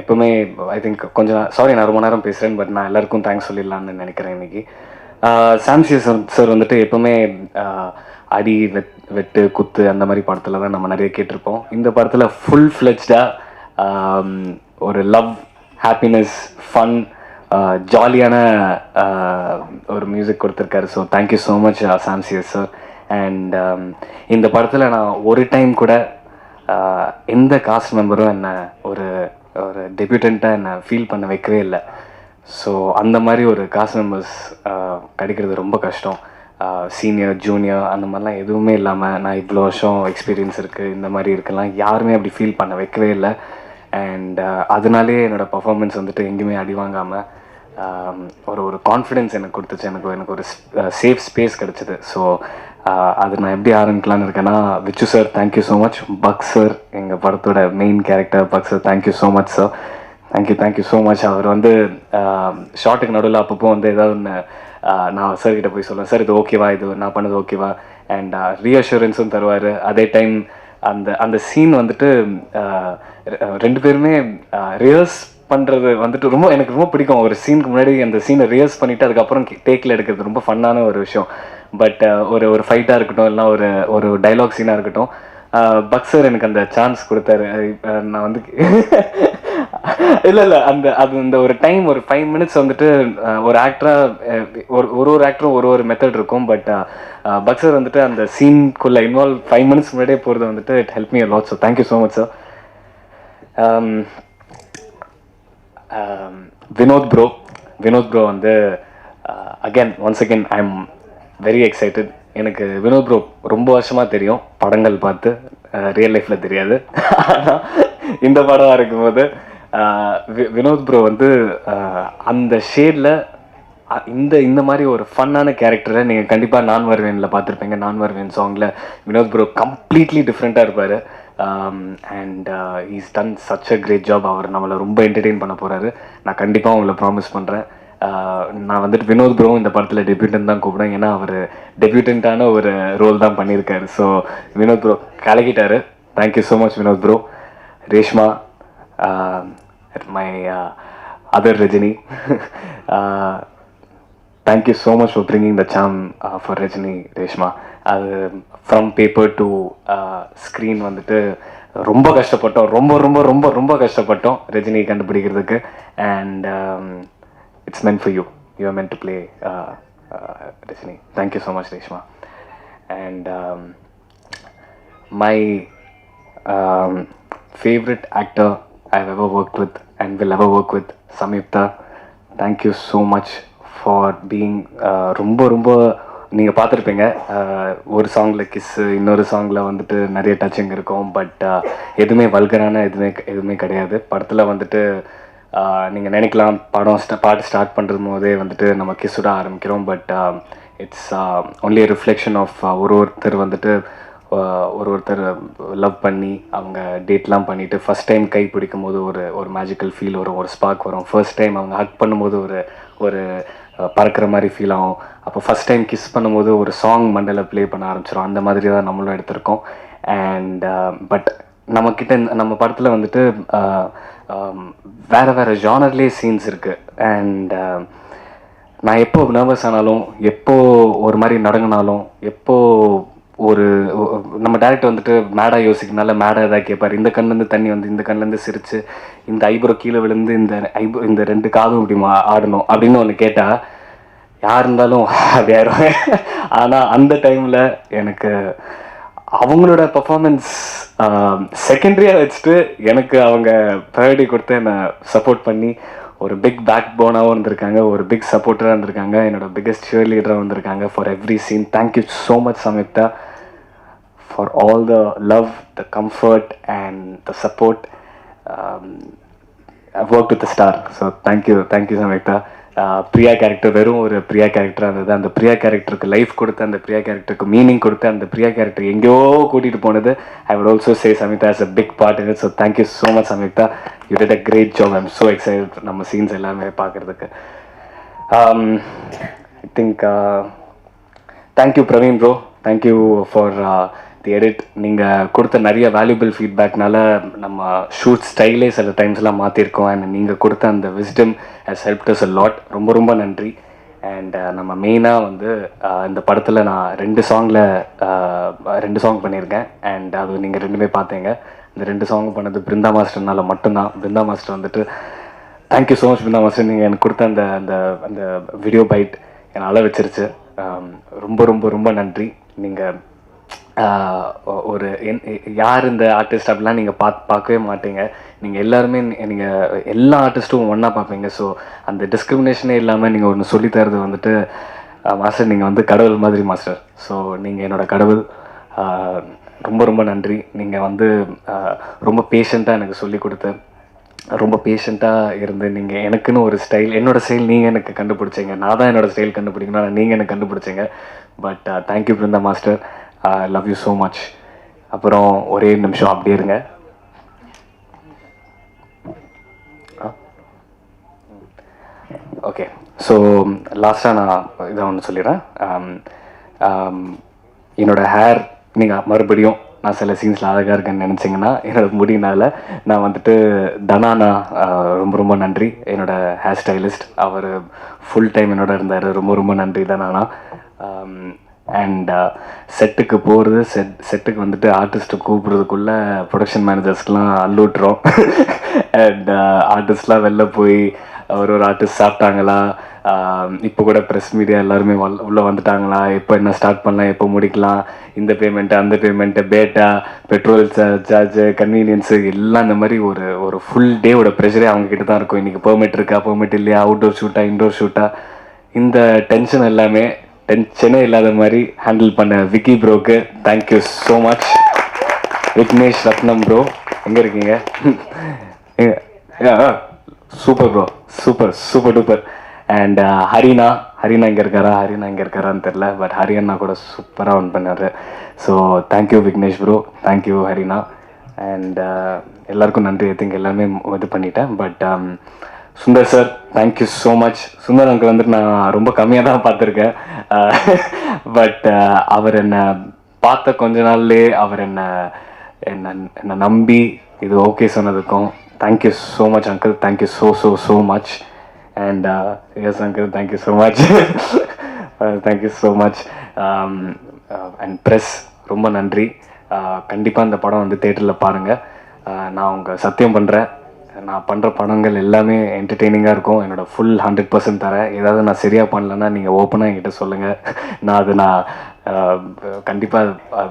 எப்போவுமே ஐ திங்க் கொஞ்சம் சாரி நான் ரொம்ப நேரம் பேசுகிறேன், பட் நான் எல்லாருக்கும் தேங்க்ஸ் சொல்லிடலான்னு நினைக்கிறேன் இன்றைக்கி. சாம்சியஸ் சார் வந்துட்டு எப்போவுமே அடி வெட்டு குத்து அந்த மாதிரி படத்தில் தான் நம்ம நிறைய கேட்டிருப்போம். இந்த படத்தில் ஃபுல் ஃப்ளெஜ்டாக ஒரு லவ், ஹாப்பினஸ், ஃபன், ஜாலியான ஒரு மியூசிக் கொடுத்துருக்காரு. ஸோ தேங்க்யூ ஸோ மச் சாம்சியஸ் சார். அண்ட் இந்த படத்தில் நான் ஒரு டைம் கூட எந்த காஸ்ட் மெம்பரும் என்னை ஒரு டெபியூட்டண்ட்டாக என்னை ஃபீல் பண்ண வைக்கவே இல்லை. ஸோ அந்த மாதிரி ஒரு காஸ்ட் மெம்பர்ஸ் கிடைக்கிறது ரொம்ப கஷ்டம். சீனியர் ஜூனியர் அந்த மாதிரிலாம் எதுவுமே இல்லாமல் நான் இவ்வளோ வருஷம் எக்ஸ்பீரியன்ஸ் இருக்குது இந்த மாதிரி இருக்கலாம் யாருமே அப்படி ஃபீல் பண்ண வைக்கவே இல்லை. அண்ட் அதனாலே என்னோடய பர்ஃபார்மன்ஸ் வந்துட்டு எங்கேயுமே அடி வாங்காமல் ஒரு கான்ஃபிடென்ஸ் எனக்கு கொடுத்துச்சு. எனக்கு ஒரு சேஃப் ஸ்பேஸ் கிடச்சிது. ஸோ அது நான் எப்படி ஆரம்பிக்கலான்னு இருக்கேன்னா, Vichu sir thank you so much. Bucks sir, எங்கள் படத்தோட main character Bucks sir, thank you so much sir. Thank you so much. அவர் வந்து ஷார்ட்டுக்கு நடுவில் அப்பப்போ வந்து ஏதாவது ஒன்று நான் சார்கிட்ட போய் சொல்லுவேன், சார் இது ஓகேவா, இது நான் பண்ணது ஓகேவா, அண்ட் ரீஅஷூரன்ஸும் தருவார். அதே டைம் அந்த சீன் வந்துட்டு ரெண்டு பேருமே ரிஹர்ஸ் பண்ணுறது வந்துட்டு எனக்கு ரொம்ப பிடிக்கும். ஒரு சீனுக்கு முன்னாடி அந்த சீனை ரிஹர்ஸ் பண்ணிவிட்டு அதுக்கப்புறம் டேக்கில் எடுக்கிறது ரொம்ப ஃபன்னான ஒரு விஷயம். பட் ஒரு ஃபைட்டாக இருக்கட்டும் இல்லைனா ஒரு டைலாக் சீனாக இருக்கட்டும், பக் சார் எனக்கு அந்த சான்ஸ் கொடுத்தாரு. நான் வந்து இல்லை அந்த ஒரு டைம் ஒரு 5 minutes வந்துட்டு ஒரு ஆக்டராக ஒரு ஆக்டரும் ஒரு மெத்தட் இருக்கும். பட் பக் சார் வந்துட்டு அந்த சீனுக்குள்ளே இன்வால்வ் 5 minutes முன்னாடியே போகிறது வந்துட்டு it help me a lot. So thank you so much sir. Vinod bro வந்து once again I am very excited. எனக்கு வினோத் ப்ரோ ரொம்ப வருஷமாக தெரியும், படங்கள் பார்த்து, ரியல் லைஃப்பில் தெரியாது. ஆனால் இந்த படம் இருக்கும்போது வினோத் ப்ரோ வந்து அந்த ஷேடில் இந்த மாதிரி ஒரு ஃபன்னான கேரக்டரை நீங்கள் கண்டிப்பாக நான் வருவேனில் பார்த்துருப்பீங்க. நான் வருவேன் சாங்கில் வினோத் ப்ரோ கம்ப்ளீட்லி டிஃப்ரெண்ட்டாக இருப்பார். And he's done such a great job. அவர் நம்மளை ரொம்ப என்டர்டெயின் பண்ண போகிறாரு. நான் கண்டிப்பாக உங்களை ப்ராமிஸ் பண்ணுறேன். நான் வந்துட்டு வினோத் ப்ரோவும் இந்த படத்தில் டெபியூட்டன் தான் கூப்பிடுவேன். ஏன்னா அவர் டெபியூட்டண்ட்டான ஒரு ரோல் தான் பண்ணியிருக்காரு. ஸோ வினோத் ப்ரோ கலக்கிட்டாரு. Thank you so much Vinod bro. Reshma, my other Rajini, thank you so much for bringing the charm for Rajini, Reshma. அது ஃப்ரம் பேப்பர் டு ஸ்க்ரீன் வந்துட்டு ரொம்ப கஷ்டப்பட்டோம், ரொம்ப ரொம்ப ரொம்ப ரொம்ப கஷ்டப்பட்டோம் ரஜினியை கண்டுபிடிக்கிறதுக்கு. And it's meant for you, you are meant to play Rajini. Thank you so much, Reshma. And my favorite actor I've ever worked with and will ever work with, Samyukta. Thank you so much for being ரொம்ப ரொம்ப நீங்கள் பார்த்துருப்பீங்க, ஒரு சாங்கில் kiss, இன்னொரு சாங்கில் வந்துட்டு நிறைய டச்சிங் இருக்கும். பட் எதுவுமே வல்கரான எதுவுமே கிடையாது. படத்தில் வந்துட்டு நீங்கள் நினைக்கலாம் பாட்டு ஸ்டார்ட் பண்ணுறது போதே வந்துட்டு நம்ம கிஸ்ஸோட ஆரம்பிக்கிறோம். But it's only reflection of ஒருத்தர் வந்துட்டு ஒருத்தர் லவ் பண்ணி அவங்க டேட்லாம் பண்ணிவிட்டு ஃபஸ்ட் டைம் கை பிடிக்கும் போது ஒரு மேஜிக்கல் ஃபீல் வரும், ஒரு ஸ்பார்க் வரும். ஃபர்ஸ்ட் டைம் அவங்க ஹக் பண்ணும்போது ஒரு பறக்கிற மாதிரி ஃபீல் ஆகும். அப்போ ஃபஸ்ட் டைம் கிஸ் பண்ணும்போது ஒரு சாங் மண்டல ப்ளே பண்ண ஆரம்பிச்சிடும். அந்த மாதிரி தான் நம்மளும் எடுத்திருக்கோம். அண்ட் பட் நம்மக்கிட்ட நம்ம படத்தில் வந்துட்டு வேறு ஜானர்லேயே சீன்ஸ் இருக்குது. அண்ட் நான் எப்போ நர்வஸ் ஆனாலும், எப்போ ஒரு மாதிரி நடங்கினாலும், எப்போ நம்ம டேரக்டர் வந்துட்டு மேடாக யோசிக்கனால மேடாக எதாவது கேட்பார். இந்த கண்லேருந்து தண்ணி வந்து இந்த கண்லேருந்து சிரித்து இந்த ஐப்ரோ கீழே விழுந்து இந்த 2 காதும் இப்படி ஆடணும் அப்படின்னு ஒன்று கேட்டால் யார் இருந்தாலும் அப்படி ஆயிடுவாங்க. ஆனால் அந்த டைமில் எனக்கு அவங்களோட பர்ஃபார்மன்ஸ் செகண்டரியாக வச்சுட்டு எனக்கு அவங்க ப்ரையாரிட்டி கொடுத்து என்னை சப்போர்ட் பண்ணி ஒரு பிக் பேக் போனாகவும் இருந்திருக்காங்க, ஒரு பிக் சப்போர்ட்டராக இருந்திருக்காங்க, என்னோட பிக்கஸ்ட் ஷியர் லீடராக வந்திருக்காங்க for every scene. Thank you so much Samyuktha for all the love, the comfort and the support. I work with the star. So thank you Samyuktha. Priya character வெறும் ஒரு பிரியா கேரக்டராக இருந்தது. அந்த பிரியா கேரக்டருக்கு லைஃப் கொடுத்து, அந்த பிரியா கேரக்டருக்கு மீனிங் கொடுத்து, அந்த பிரியா கேரக்டர் எங்கேயோ கூட்டிகிட்டு போனது I would also say Samyuktha is a big part in it. So thank you so much Samyuktha, you did a great job. I'm so excited நம்ம சீன்ஸ் எல்லாமே பார்க்குறதுக்கு. I think thank you Praveen bro, thank you for the edit. நீங்கள் கொடுத்த நிறைய valuable ஃபீட்பேக்னால நம்ம shoot ஸ்டைலே சில டைம்ஸ்லாம் மாற்றிருக்கோம். And நீங்கள் கொடுத்த அந்த wisdom has helped us a lot. ரொம்ப ரொம்ப நன்றி. அண்ட் நம்ம மெயினாக வந்து இந்த படத்தில் நான் 2 சாங் பண்ணியிருக்கேன். அண்ட் அது நீங்கள் 2மே பார்த்தீங்க. இந்த 2 சாங் பண்ணது பிருந்தா மாஸ்டர்னால மட்டும்தான். பிருந்தா மாஸ்டர் வந்துட்டு thank you so much Brinda master. நீங்கள் எனக்கு கொடுத்த அந்த வீடியோ பைட் என்னை அழ வச்சிருச்சு. ரொம்ப ரொம்ப ரொம்ப நன்றி. நீங்கள் ஒரு யார் இந்த ஆர்டிஸ்ட் அப்படிலாம் நீங்கள் பார்க்கவே மாட்டீங்க. நீங்கள் எல்லாருமே நீங்கள் எல்லா ஆர்டிஸ்ட்டும் ஒன்றா பார்ப்பீங்க. ஸோ அந்த டிஸ்கிரிமினேஷனே இல்லாமல் நீங்கள் ஒன்று சொல்லித்தரது வந்துட்டு மாஸ்டர், நீங்கள் வந்து கடவுள் மாதிரி மாஸ்டர். ஸோ நீங்கள் என்னோடய கடவுள். ரொம்ப ரொம்ப நன்றி. நீங்கள் வந்து ரொம்ப பேஷண்ட்டாக எனக்கு சொல்லி கொடுத்து, ரொம்ப பேஷண்ட்டாக இருந்து நீங்கள் எனக்குன்னு ஒரு ஸ்டைல், என்னோடய ஸ்டைல் நீங்கள் எனக்கு கண்டுபிடிச்சிங்க. நான் தான் என்னோடய ஸ்டைல் கண்டுபிடிக்கணும், ஆனால் நீங்கள் எனக்கு கண்டுபிடிச்சிங்க. But thank you Brinda master, love you so much. அப்புறம் ஒரே நிமிஷம் அப்படியே இருங்க. ஓகே, ஸோ லாஸ்ட்டாக நான் இதை ஒன்று சொல்லிடுறேன். என்னோடய ஹேர் நீங்கள் மறுபடியும் நான் சில சீன்ஸில் அழகாக இருக்கேன்னு நினச்சிங்கன்னா என்னோட முடியினால் நான் வந்துட்டு தனானா ரொம்ப ரொம்ப நன்றி. என்னோடய ஹேர் ஸ்டைலிஸ்ட், அவர் ஃபுல் டைம் என்னோட இருந்தார். ரொம்ப ரொம்ப நன்றி தனானா. அண்ட் செட்டுக்கு போகிறது, செட்டுக்கு வந்துட்டு ஆர்டிஸ்ட்டை கூப்பிட்றதுக்குள்ளே ப்ரொடக்ஷன் மேனேஜர்ஸ்க்கெலாம் அள்ளூட்டுறோம். அண்ட் ஆர்டிஸ்ட்லாம் வெளில போய் ஒரு ஆர்டிஸ்ட் சாப்பிட்டாங்களா, இப்போ கூட ப்ரெஸ் மீடியா எல்லாருமே உள்ளே வந்துட்டாங்களா, எப்போ என்ன ஸ்டார்ட் பண்ணலாம், எப்போ முடிக்கலாம், இந்த பேமெண்ட்டு அந்த பேமெண்ட்டு, பேட்டா, பெட்ரோல் சார்ஜு, கன்வீனியன்ஸு எல்லாம் இந்த மாதிரி ஒரு ஃபுல் டேவோட ப்ரெஷரே அவங்கக்கிட்ட தான் இருக்கும். இன்றைக்கி பெர்மிட் இருக்கா, பெர்மிட் இல்லையா, அவுட்டோர் ஷூட்டா, இன்டோர் ஷூட்டா, இந்த டென்ஷன் எல்லாமே டென்ஷனே இல்லாத மாதிரி ஹேண்டில் பண்ண விக்கி ப்ரோக்கு thank you so much. Vignesh Rathnam bro எங்கே இருக்கீங்க? Super bro, super duper. And ஹரினா இங்கே இருக்காரான்னு தெரில. பட் ஹரியண்ணா கூட சூப்பராக ஒன் பண்ணார். So thank you Vignesh bro, thank you ஹரினா. அண்ட் எல்லாருக்கும் நன்றி. ஐ திங்க் எல்லாமே இது பண்ணிட்டேன். But Sundar sir thank you so much. Sundar uncle வந்துட்டு நான் ரொம்ப கம்மியாக தான் பார்த்துருக்கேன். பட் அவர் என்னை பார்த்த கொஞ்ச நாள்லேயே அவர் என்னை நம்பி இது ஓகே சொன்னதுக்கும் thank you so much uncle. Thank you so much. And yes uncle, thank you so much. Thank you so much. And press ரொம்ப நன்றி. கண்டிப்பாக இந்த படம் வந்து தேட்டரில் பாருங்கள். நான் உங்கள் சத்தியம் பண்ணுறேன், நான் பண்ணுற படங்கள் எல்லாமே என்டர்டெய்னிங்காக இருக்கும். என்னோடய ஃபுல் 100% தரேன். ஏதாவது நான் சரியாக பண்ணலன்னா நீங்கள் ஓப்பனாக என்கிட்ட சொல்லுங்கள். நான் கண்டிப்பாக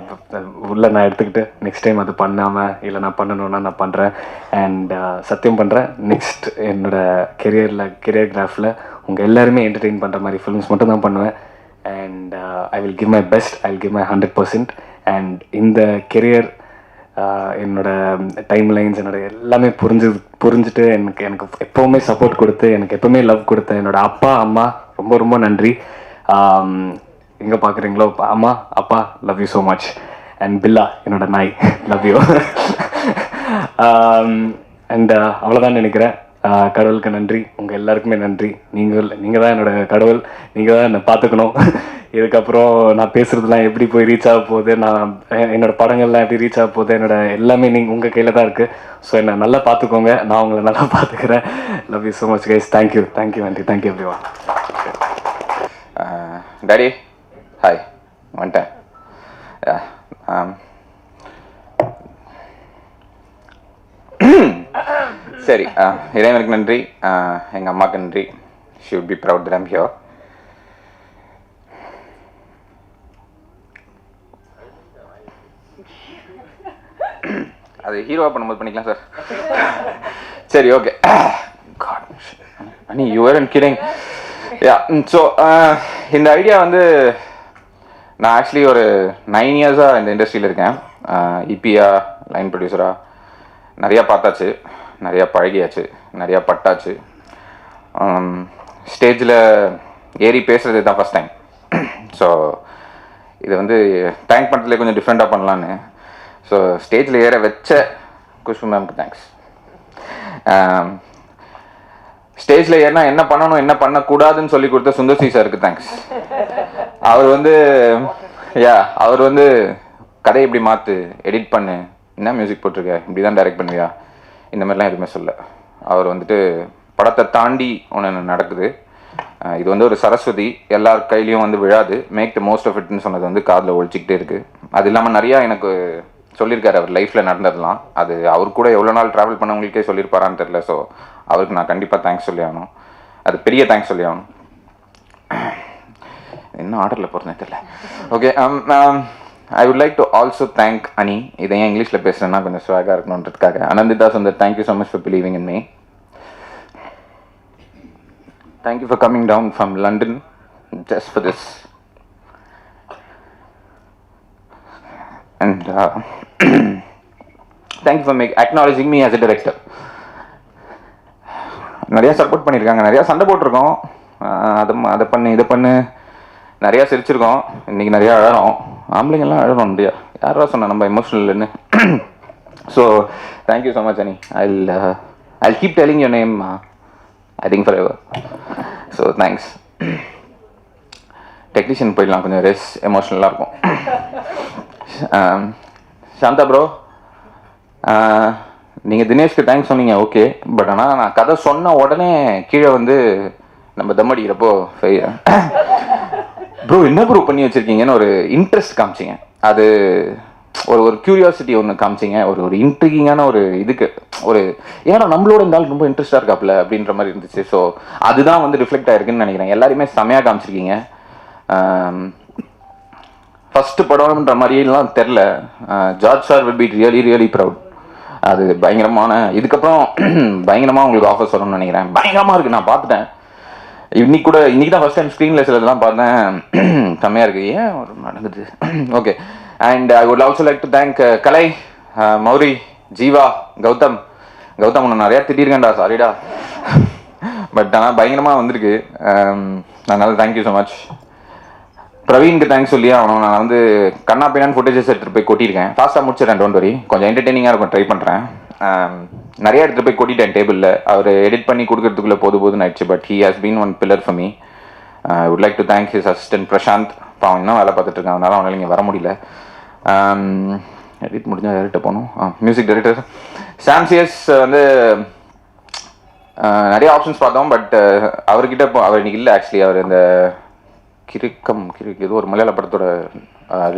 உள்ள நான் எடுத்துக்கிட்டு நெக்ஸ்ட் டைம் அது பண்ணாமல் இல்லை நான் பண்ணணுன்னா நான் பண்ணுறேன். அண்ட் சத்தியம் பண்ணுறேன், நெக்ஸ்ட் என்னோடய கெரியர் கிராஃபில் உங்கள் எல்லாருமே என்டர்டெயின் பண்ணுற மாதிரி ஃபிலிம்ஸ் மட்டும் தான் பண்ணுவேன். And I will give my best, I will give my 100%. And இந்த கெரியர் என்னோட டைம்லைன்ஸ் என்னோட எல்லாமே புரிஞ்சுட்டு எனக்கு எப்போவுமே சப்போர்ட் கொடுத்து எனக்கு எப்போவுமே லவ் கொடுத்த என்னோட அப்பா அம்மா ரொம்ப ரொம்ப நன்றி. எங்கே பார்க்குறீங்களோ அம்மா அப்பா, love you so much. And Billa என்னோட நாய், லவ் யூ. அண்ட் அவ்வளோதான் நினைக்கிறேன். கடவுளுக்கு நன்றி, உங்கள் எல்லாருக்குமே நன்றி. நீங்கள் தான் என்னோட கடவுள், நீங்கள் தான் என்னை பார்த்துக்கணும். இதுக்கப்புறம் நான் பேசுகிறதுலாம் எப்படி போய் ரீச் ஆக போகுது, நான் என்னோடய படங்கள்லாம் எப்படி ரீச் ஆக போகுது, என்னோட எல்லாமே உங்கள் கையில் தான் இருக்குது. ஸோ என்னை நல்லா பார்த்துக்கோங்க, நான் உங்களை நல்லா பார்த்துக்கிறேன். Love you so much guys. Thank you aunty, thank you everyone. Daddy hi, வந்துட்டேன். சரி, இறைவனுக்கு நன்றி, எங்கள் அம்மாவுக்கு நன்றி. She would be proud that I'm here. அது ஹீரோவாக பண்ணும்போது பண்ணிக்கலாம் சார். சரி, ஓகே. அனி you are kidding. Yeah, so இந்த ஐடியா வந்து நான் ஆக்சுவலி ஒரு 9 இயர்ஸாக இந்த இண்டஸ்ட்ரியில் இருக்கேன். இபியா லைன் ப்ரொடியூசராக நிறையா பார்த்தாச்சு, நிறையா பழகியாச்சு, நிறையா பட்டாச்சு. ஸ்டேஜில் ஏறி பேசுகிறது தான் ஃபஸ்ட் டைம். ஸோ இதை வந்து தேங்க் பண்ணுறதுலே கொஞ்சம் டிஃப்ரெண்ட்டாக பண்ணலான்னு ஸோ ஸ்டேஜில் ஏற வச்ச குஷ்பு மேம்க்கு தேங்க்ஸ். ஸ்டேஜில் ஏறினா என்ன பண்ணணும் என்ன பண்ணக்கூடாதுன்னு சொல்லி கொடுத்த சுந்தர்சி சாருக்கு தேங்க்ஸ். அவர் வந்து கதையை இப்படி மாற்று, எடிட் பண்ணு, என்ன மியூசிக் போட்டிருக்க, இப்படி தான் டைரக்ட் பண்ணுவியா, இந்த மாதிரிலாம் எதுவுமே சொல்ல. அவர் வந்துட்டு படத்தை தாண்டி ஒன்று நடக்குது, இது வந்து ஒரு சரஸ்வதி, எல்லார் கையிலையும் வந்து விழாது, மேக் த மோஸ்ட் ஆஃப் இட்னு சொன்னது வந்து காதில் ஒழிச்சிக்கிட்டே இருக்குது. அது இல்லாமல் நிறையா எனக்கு சொல்லியிருக்காரு அவர் லைஃப்பில் நடந்ததுலாம். அது அவர் கூட எவ்வளோ நாள் ட்ராவல் பண்ணவங்களுக்கே சொல்லியிருப்பாரான்னு தெரில. ஸோ அவருக்கு நான் கண்டிப்பாக தேங்க்ஸ் சொல்லி ஆகணும், அது பெரிய தேங்க்ஸ் சொல்லி ஆகணும். என்ன ஆர்டரில் போகிறேன்னு தெரியல. Okay, I would like to also thank Ani. இதை ஏன் இங்கிலீஷில் பேசுகிறேன்னா கொஞ்சம் ஸ்வாகாக இருக்கணுன்றதுக்காக. Ananditha Sundar, thank you so much for believing in me. Thank you for coming down from London just for this. And thank you for acknowledging me as a director. நிறையா support பண்ணியிருக்காங்க, நிறையா சண்டை போட்டிருக்கோம், அதை பண்ணு இதை பண்ணு, நிறையா சிரிச்சிருக்கோம், இன்றைக்கி நிறையா அழறோம். ஆம்பளைங்கெல்லாம் அழறோம் இல்லையா, யாரா சொன்னால் நம்ம எமோஷ்னல்னு. ஸோ தேங்க்யூ ஸோ மச் அனி. I'll keep telling your name, I think forever. So thanks. Technician போயிடலாம், கொஞ்சம் ரெஸ்ட், எமோஷ்னலாக இருக்கும். சாந்தா ப்ரோ, நீங்கள் தினேஷ்க்கு தேங்க்ஸ் சொன்னீங்க, ஓகே. பட் ஆனால் நான் கதை சொன்ன உடனே கீழே வந்து நம்ம தம் அடிக்கிறப்போ ப்ரோ என்ன ப்ரோ பண்ணி வச்சுருக்கீங்கன்னு ஒரு இன்ட்ரெஸ்ட் காமிச்சிங்க. அது ஒரு க்யூரியாசிட்டி ஒன்று காமிச்சிங்க, ஒரு இன்ட்ரிகிங்கான ஒரு இதுக்கு ஒரு ஏன்னா நம்மளோட இருந்தாலும் ரொம்ப இன்ட்ரெஸ்டாக இருக்காப்புல அப்படின்ற மாதிரி இருந்துச்சு. ஸோ அதுதான் வந்து ரிஃப்ளெக்ட் ஆகிருக்குன்னு நினைக்கிறேன். எல்லாருமே செமையாக காமிச்சிருக்கீங்க. ஃபஸ்ட்டு படம்ன்ற மாதிரியெல்லாம் தெரில. George sir will be really proud. அது பயங்கரமான, இதுக்கப்புறம் பயங்கரமாக உங்களுக்கு ஆஃபர் சொல்லணும்னு நினைக்கிறேன். பயங்கரமாக இருக்குது, நான் பார்த்துட்டேன். இன்னைக்கு தான் ஃபஸ்ட் டைம் ஸ்க்ரீனில் சிலதெல்லாம் பார்த்தேன், செம்மையாக இருக்குது. ஏன் ஒரு நடக்குது. Okay, and I would also like to thank Kalai, Mauri, Jeeva, Gautham ஒன்று நிறையா திட்டிருக்கேன்டா, சாரிடா. பட் ஆனால் பயங்கரமாக வந்திருக்கு, அதனால் தேங்க்யூ ஸோ மச். பிரவீனுக்கு தேங்க்ஸ் சொல்லி அவனும். நான் வந்து கண்ணா பையனான்னு ஃபுட்டேஜஸ் எடுத்துகிட்டு போய் கொட்டியிருக்கேன். ஃபாஸ்ட்டாக முடிச்சிடறேன், டோன்ட் வரி. கொஞ்சம் என்டர்டெய்னிங்காக இருக்கும், ட்ரை பண்ணுறேன். நிறைய எடுத்துகிட்டு போய் கொட்டிட்டேன் டேபிளில். அவர் எடிட் பண்ணி கொடுக்கறதுக்குள்ளே போதுன்னு ஆயிடுச்சு. But he has been one pillar for me. I would like to thank his assistant Prashanth. இப்போ அவன் இன்னும் வேலை பார்த்துட்டு இருக்கான், அதனால அவனால் இங்கே வர முடியல. எடிட் முடிஞ்சால் யார்கிட்ட போகணும். மியூசிக் டைரக்டர் சாம்சியஸ் வந்து நிறைய ஆப்ஷன்ஸ் பார்த்தோம். பட் அவர்கிட்ட அவர் இன்னைக்கு இல்லை. ஆக்சுவலி அவர் இந்த கிறுக்கு ஏதோ ஒரு மலையாள படத்தோட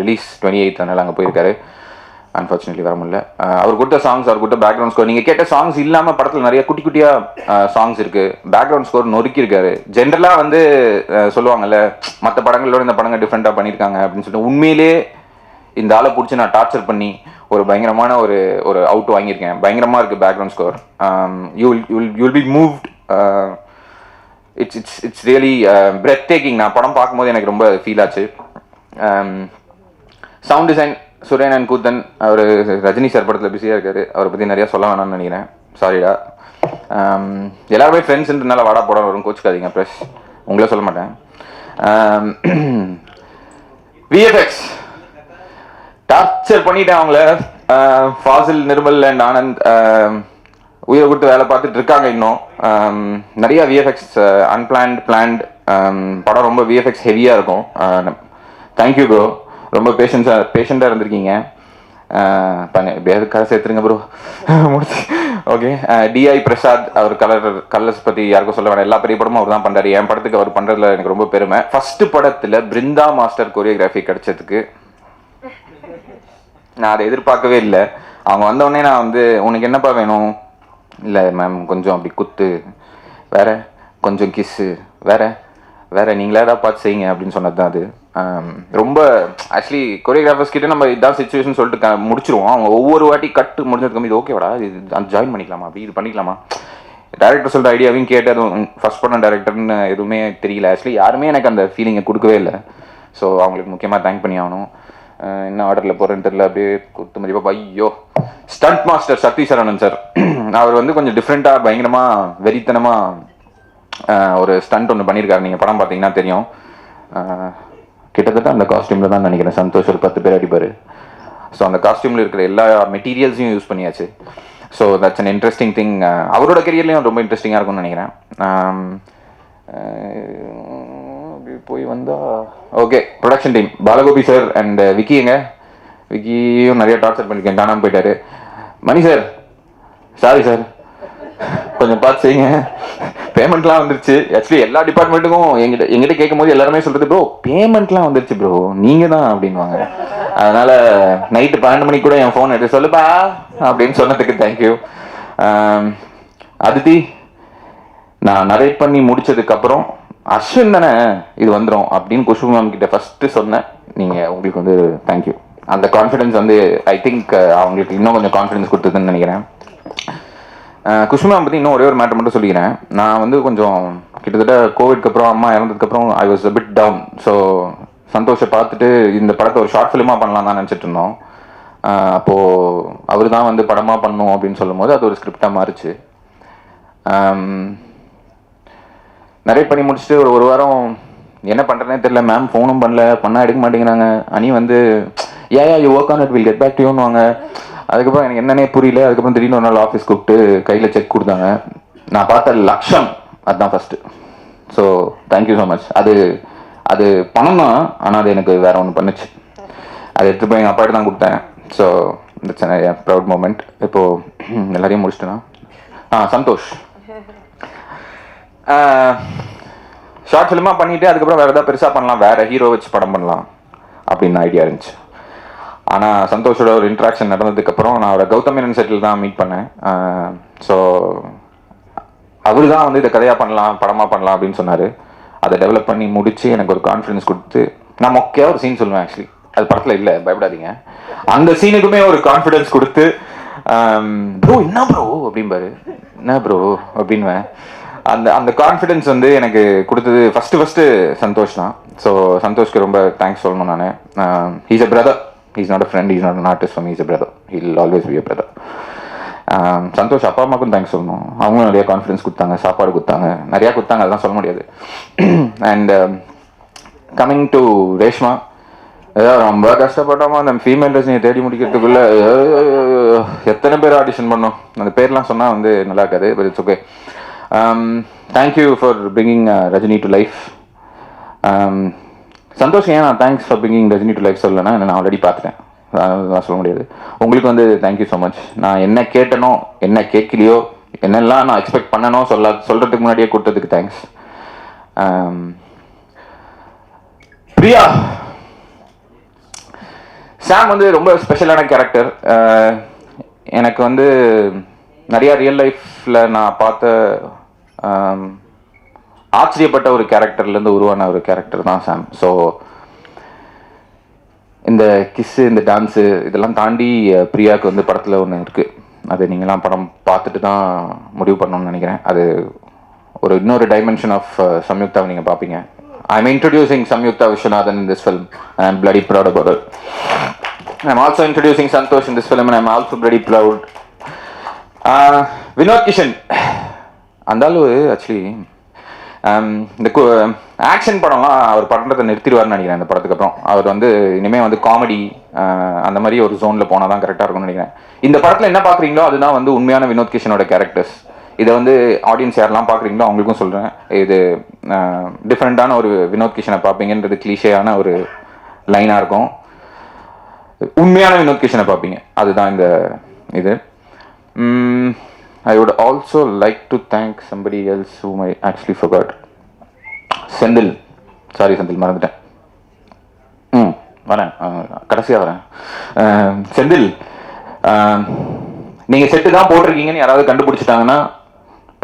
ரிலீஸ் 28th அதனால் அங்கே போயிருக்காரு. அன்ஃபார்ச்சுனேட்லி வர முடியல. அவர் கொடுத்த சாங்ஸ், அவர் கொடுத்த பேக்ரவுண்ட் ஸ்கோர், நீங்கள் கேட்ட சாங்ஸ் இல்லாமல் படத்தில் நிறைய குட்டி குட்டியாக சாங்ஸ் இருக்குது. பேக்ரவுண்ட் ஸ்கோர் நொறுக்கியிருக்காரு. ஜென்ரலாக வந்து சொல்லுவாங்கல்ல, மற்ற படங்களோட இந்த படங்கள் டிஃப்ரெண்ட்டாக பண்ணியிருக்காங்க அப்படின்னு சொல்லிட்டு, உண்மையிலே இந்த ஆளை பிடிச்சி நான் டார்ச்சர் பண்ணி ஒரு பயங்கரமான ஒரு அவுட் வாங்கியிருக்கேன். பயங்கரமாக இருக்குது background score. You'll be moved. It's really breath taking. நான் படம் பார்க்கும்போது எனக்கு ரொம்ப ஃபீல் ஆச்சு. Sound design Suren and Koothan. Our Rajini sir படத்தில் பிஸியாக இருக்காரு. அவரை பற்றி நிறையா சொல்ல வேணாம்னு நினைக்கிறேன். சாரிடா. எல்லாருமே ஃப்ரெண்ட்ஸ்ன்றதுனால வாடா போட வரும், கோச்சுக்காதீங்க. ப்ளஸ் உங்களே சொல்ல மாட்டேன். விஎஃப்எக்ஸ் டார்ச்சர் பண்ணிட்டேன் அவங்கள. ஃபாசில், நிர்மல் அண்ட் ஆனந்த் உயிரை கொடுத்து வேலை பார்த்துட்டு இருக்காங்க இன்னும். நிறைய விஎஃப்எக்ஸ் அன்பிளான்ட், பிளான்ட். படம் ரொம்ப விஎஃப்எக்ஸ் ஹெவியாக இருக்கும். தேங்க்யூ ப்ரோ, ரொம்ப பேஷண்ட்டாக இருந்திருக்கீங்க. எப்படியாவது கதை சேர்த்துருங்க ப்ரோ. முடிச்சு. ஓகே. டிஐ பிரசாத், அவர் கலர்ஸ் பற்றி யாருக்கும் சொல்ல வேணாம். எல்லா பெரிய படமும் அவர் தான் பண்ணுறாரு. என் படத்துக்கு அவர் பண்ணுறதுல எனக்கு ரொம்ப பெருமை. ஃபர்ஸ்ட் படத்தில் பிருந்தா மாஸ்டர் கொரியோகிராஃபி கிடைச்சதுக்கு நான் அதை எதிர்பார்க்கவே இல்லை. அவங்க வந்தோடனே நான் வந்து, உனக்கு என்னப்பா வேணும்? இல்லை மேம், கொஞ்சம் அப்படி குத்து, வேற கொஞ்சம் கிஸ்ஸு, வேற நீங்களே தான் பார்த்து செய்யுங்க அப்படின்னு சொன்னது தான் அது. ரொம்ப ஆக்சுவலி கொரியோகிராஃபர்ஸ் கிட்ட நம்ம இதான் சுச்சுவேஷன் சொல்லிட்டு முடிச்சிருவோம். அவங்க ஒவ்வொரு வாட்டி கட்டு முடிஞ்சதுக்கு இது ஓகேவாடா, இது ஜாயின் பண்ணிக்கலாமா, அப்படி இது பண்ணிக்கலாமா, டேரக்டர் சொல்கிற ஐடியாவையும் கேட்டு அதுவும் ஃபர்ஸ்ட் பண்ண டேரக்டர்னு எதுவுமே தெரியல. ஆக்சுவலி யாருமே எனக்கு அந்த ஃபீலிங்கை கொடுக்கவே இல்லை. ஸோ அவங்களுக்கு முக்கியமாக தேங்க் பண்ணி ஆகணும். என்ன ஆர்டரில் போகிறேன்னு தெரியல, அப்படியே குத்து மதிப்பாக. ஐயோ, ஸ்டண்ட் மாஸ்டர் சக்தி சரவணன் சார். அவர் வந்து கொஞ்சம் டிஃப்ரெண்ட்டாக பயங்கரமாக வெறித்தனமாக ஒரு ஸ்டண்ட் ஒன்று பண்ணியிருக்காரு. நீங்கள் படம் பார்த்தீங்கன்னா தெரியும். கிட்டத்தட்ட அந்த காஸ்டியூமில் தான் நினைக்கிறேன் சந்தோஷ் ஒரு 10 பேர் அடிப்பார். ஸோ அந்த காஸ்டியூமில் இருக்கிற எல்லா மெட்டீரியல்ஸையும் யூஸ் பண்ணியாச்சு. So that's an interesting thing. அவரோட கெரியர்லேயும் ரொம்ப இன்ட்ரெஸ்டிங்காக இருக்கும்னு நினைக்கிறேன். போய் வந்தா okay. Production team Balagopi sir and Vicky. விக்கியும் நிறைய டார்ச்சர் பண்ணியிருக்கேன், காணாமல் போயிட்டாரு. மணி சார், சாரி சார், கொஞ்சம் பார்த்து செய்யுங்க. பேமெண்ட்லாம் வந்துருச்சு. ஆக்சுவலி எல்லா டிபார்ட்மெண்ட்டுக்கும் எங்கிட்ட கேட்கும் போது எல்லாருமே சொல்றது, ப்ரோ பேமெண்ட்லாம் வந்துருச்சு ப்ரோ, நீங்க தான் அப்படின்வாங்க. அதனால நைட்டு 12 மணிக்கு கூட என் ஃபோன் எடுத்து சொல்லுப்பா அப்படின்னு சொன்னதுக்கு தேங்க்யூ. அதித்தி, நான் நரேட் பண்ணி முடிச்சதுக்கப்புறம் அஸ்வின் தானே இது வந்துடும் அப்படின்னு குஷ்பு மேம் கிட்ட ஃபர்ஸ்ட் சொன்னேன். உங்களுக்கு வந்து தேங்க்யூ. அந்த கான்ஃபிடன்ஸ் வந்து ஐ திங்க் அவங்களுக்கு இன்னும் கொஞ்சம் கான்ஃபிடன்ஸ் கொடுத்ததுன்னு நினைக்கிறேன். குஷ்பு மேம் பற்றி இன்னும் ஒரே ஒரு மேட்டர் மட்டும் சொல்லிக்கிறேன். நான் வந்து கொஞ்சம் கிட்டத்தட்ட கோவிட்க்கு அப்புறம் அம்மா இறந்ததுக்கப்புறம் I was a bit down. So சந்தோஷை பார்த்துட்டு இந்த படத்தை ஒரு ஷார்ட் ஃபிலிமாக பண்ணலாம் தான் நினச்சிட்டு இருந்தோம். அப்போது அவர் தான் வந்து படமாக பண்ணணும் அப்படின்னு சொல்லும் போது அது ஒரு ஸ்கிரிப்டாக மாறிச்சு. நிறைய பண்ணி முடிச்சுட்டு ஒரு வாரம் என்ன பண்ணுறேனே தெரியல. மேம் ஃபோனும் பண்ணால் எடுக்க மாட்டேங்கிறாங்க. அனி வந்து you work on it, will get back to யூன்னுவாங்க. அதுக்கப்புறம் எனக்கு என்னன்னே புரியல. அதுக்கப்புறம் திடீர்னு ஒரு நாள் ஆஃபீஸ் கூப்பிட்டு கையில் செக் கொடுத்தாங்க. நான் பார்த்த லட்சம் அதுதான் first. So thank you so much. அது பணம் தான், ஆனால் அது எனக்கு வேற ஒன்று பண்ணுச்சு. அதை எடுத்து போய் எங்கள் அப்பாட்ட தான் கொடுத்தேன். So it's a proud moment. இப்போது எல்லாரையும் முடிச்சுட்டேன்னா சந்தோஷ் ஷார்ட் ஃபிலிமாக பண்ணிவிட்டு அதுக்கப்புறம் வேறு ஏதாவது பெருசாக பண்ணலாம், வேறு ஹீரோ வச்சு படம் பண்ணலாம் அப்படின்னு ஐடியா இருந்துச்சு. ஆனால் சந்தோஷோட ஒரு இன்ட்ராக்ஷன் நடந்ததுக்கப்புறம் நான் அவரை கௌதம் மேனன் செட்டில் தான் மீட் பண்ணேன். ஸோ அவர் தான் வந்து இதை கதையாக பண்ணலாம், படமாக பண்ணலாம் அப்படின்னு சொன்னார். அதை டெவலப் பண்ணி முடித்து எனக்கு ஒரு கான்ஃபிடன்ஸ் கொடுத்து, நான் மொக்கையாக ஒரு சீன் சொல்லுவேன். ஆக்சுவலி அது படத்தில் இல்லை, பயப்படாதீங்க. அந்த சீனுக்குமே ஒரு கான்ஃபிடன்ஸ் கொடுத்து, ப்ரோ என்ன ப்ரோ அப்படின்பாரு, என்ன ப்ரோ அப்படின்வேன். அந்த கான்ஃபிடென்ஸ் வந்து எனக்கு கொடுத்தது ஃபஸ்ட்டு சந்தோஷ் தான். ஸோ சந்தோஷ்க்கு ரொம்ப தேங்க்ஸ் சொல்லணும் நான். He's a brother, he's not a friend, he's not an artist for me, he's a brother, he'll always be a brother. Santhosh அப்பா அம்மாக்கும் தேங்க்ஸ் சொல்லணும். அவங்களும் நிறைய கான்ஃபிடன்ஸ் கொடுத்தாங்க, சாப்பாடு கொடுத்தாங்க, நிறையா கொடுத்தாங்க, அதெல்லாம் சொல்ல முடியாது. அண்ட் கம்மிங் டு ரேஷ்மா, ஏதாவது ரொம்ப கஷ்டப்பட்டோமா அந்த ஃபீமேல் ரஜினியை தேடி முடிக்கிறதுக்குள்ள எத்தனை பேர் ஆடிஷன் பண்ணோம். அந்த பேர்லாம் சொன்னால் வந்து நல்லா இருக்காது, but it's okay. Thank you for bringing Rajini to life. Santhosh ஏன் நான் thanks for bringing Rajini to life சொல்லலைன்னா, நான் ஆல்ரெடி பார்த்துட்டேன், அதெல்லாம் சொல்ல முடியாது. உங்களுக்கு வந்து தேங்க்யூ ஸோ மச். நான் என்ன கேட்டனோ என்ன கேட்கலையோ என்னெல்லாம் நான் எக்ஸ்பெக்ட் பண்ணனோ சொல்கிறதுக்கு முன்னாடியே கொடுத்ததுக்கு தேங்க்ஸ். பிரியா சாம் வந்து ரொம்ப ஸ்பெஷலான கேரக்டர். எனக்கு வந்து நிறையா ரியல் லைஃப்பில் நான் பார்த்த ஆச்சரியப்பட்ட ஒரு கேரக்டர்லேருந்து உருவான ஒரு கேரக்டர் தான் சாம். ஸோ இந்த கிஸ்ஸு, இந்த டான்ஸு இதெல்லாம் தாண்டி பிரியாவுக்கு வந்து படத்தில் ஒன்று இருக்குது. அது நீங்களாம் படம் பார்த்துட்டு தான் முடிவு பண்ணணும்னு நினைக்கிறேன். அது ஒரு இன்னொரு டைமென்ஷன் ஆஃப் சம்யுக்தாவை நீங்கள் பார்ப்பீங்க. I'm introducing Samyukta Vishwanathan in this film. I'm bloody proud about it. I'm also introducing Santosh in this film and I'm also bloody proud. Vinod Kishan. அந்தாலும் ஆக்சுவலி இந்த ஆக்ஷன் படம்லாம் அவர் பண்ணுறதை நிறுத்திடுவார்னு நினைக்கிறேன். இந்த படத்துக்கு அப்புறம் அவர் வந்து இனிமேல் வந்து காமெடி அந்த மாதிரி ஒரு ஜோனில் போனால் தான் கரெக்டாக இருக்கும்னு நினைக்கிறேன். இந்த படத்தில் என்ன பார்க்குறீங்களோ அதுதான் வந்து உண்மையான வினோத் கிஷனோட கேரக்டர்ஸ். இதை வந்து ஆடியன்ஸ் யாரெல்லாம் பார்க்குறீங்களோ அவங்களுக்கும் சொல்கிறேன், இது டிஃப்ரெண்ட்டான ஒரு வினோத் கிஷனை பார்ப்பீங்கன்றது கிளீஷேயான ஒரு லைனாக இருக்கும். உண்மையான வினோத் கிஷனை பார்ப்பீங்க, அதுதான் இந்த இது. I would also like to thank somebody else whom I actually forgot. Senthil, sorry Senthil மறந்துட்டேன். வரேன், கடைசியாக வரேன். செந்தில், நீங்கள் செட்டு தான் போட்டிருக்கீங்கன்னு யாராவது கண்டுபிடிச்சிட்டாங்கன்னா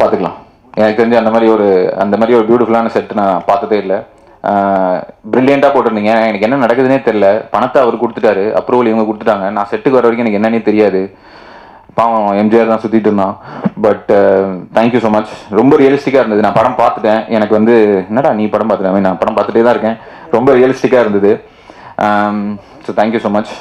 பார்த்துக்கலாம். எனக்கு தெரிஞ்சு அந்த மாதிரி ஒரு பியூட்டிஃபுல்லான செட்டு நான் பார்த்ததே இல்லை. ப்ரில்லியண்ட்டாக போட்டிருந்தீங்க. எனக்கு என்ன நடக்குதுன்னே தெரியல. பணத்தை அவர் கொடுத்துட்டாரு, அப்ரூவல் இவங்க கொடுத்துட்டாங்க. நான் செட்டுக்கு வர வரைக்கும் எனக்கு என்னன்னே தெரியாது. பாவம் எம்ஜிஆர் தான் சுற்றிட்டு இருந்தான். But thank you so much. ரொம்ப ரியலிஸ்டிக்காக இருந்தது. நான் படம் பார்த்துட்டேன். எனக்கு வந்து என்னடா நீ படம் பார்த்துட்டேன், நான் படம் பார்த்துட்டே தான் இருக்கேன். ரொம்ப ரியலிஸ்டிக்காக இருந்தது. So thank you so much.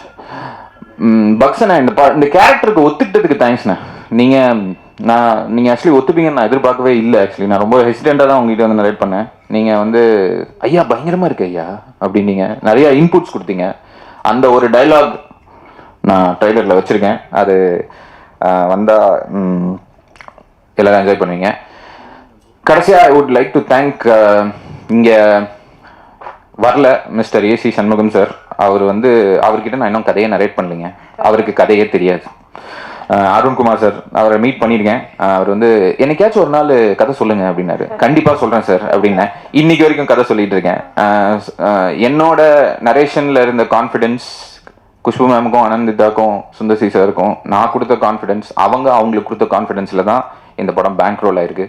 பக்ஸண்ணா, இந்த கேரக்டருக்கு ஒத்துக்கிட்டதுக்கு தேங்க்ஸ்ண்ணா. நீங்கள் ஆக்சுவலி ஒத்துப்பீங்கன்னு நான் எதிர்பார்க்கவே இல்லை. ஆக்சுவலி நான் ரொம்ப ஹெசிடெண்ட்டாக தான் உங்ககிட்ட வந்து நரேட் பண்ணேன். நீங்கள் வந்து ஐயா பயங்கரமாக இருக்கு ஐயா அப்படின்னீங்க, நிறையா இன்புட்ஸ் கொடுத்தீங்க. அந்த ஒரு டைலாக் நான் ட்ரைலரில் வச்சுருக்கேன். அது வந்தால் எல்லோரும் என்ஜாய் பண்ணுவீங்க. கடைசியாக ஐ வுட் லைக் டு தேங்க், இங்கே வரல மிஸ்டர் ஏசி சண்முகம் சார். அவர்கிட்ட நான் இன்னும் கதையை நரேட் பண்ணலைங்க. அவருக்கு கதையே தெரியாது. அருண்குமார் சார், அவரை மீட் பண்ணியிருக்கேன். அவர் வந்து என்னைக்காச்சும் ஒரு நாள் கதை சொல்லுங்க அப்படின்னாரு. கண்டிப்பாக சொல்கிறேன் சார் அப்படின்னேன். இன்னைக்கு வரைக்கும் கதை சொல்லிட்டு இருக்கேன். என்னோட நரேஷனில் இருந்த கான்ஃபிடென்ஸ் குஷ்பு மேமுக்கும் அனந்திதாக்கும் சுந்தர்சி சாருக்கும் நான் கொடுத்த கான்ஃபிடென்ஸ், அவங்களுக்கு கொடுத்த கான்ஃபிடென்ஸில் தான் இந்த படம் பேங்க் ரோல் ஆயிருக்கு.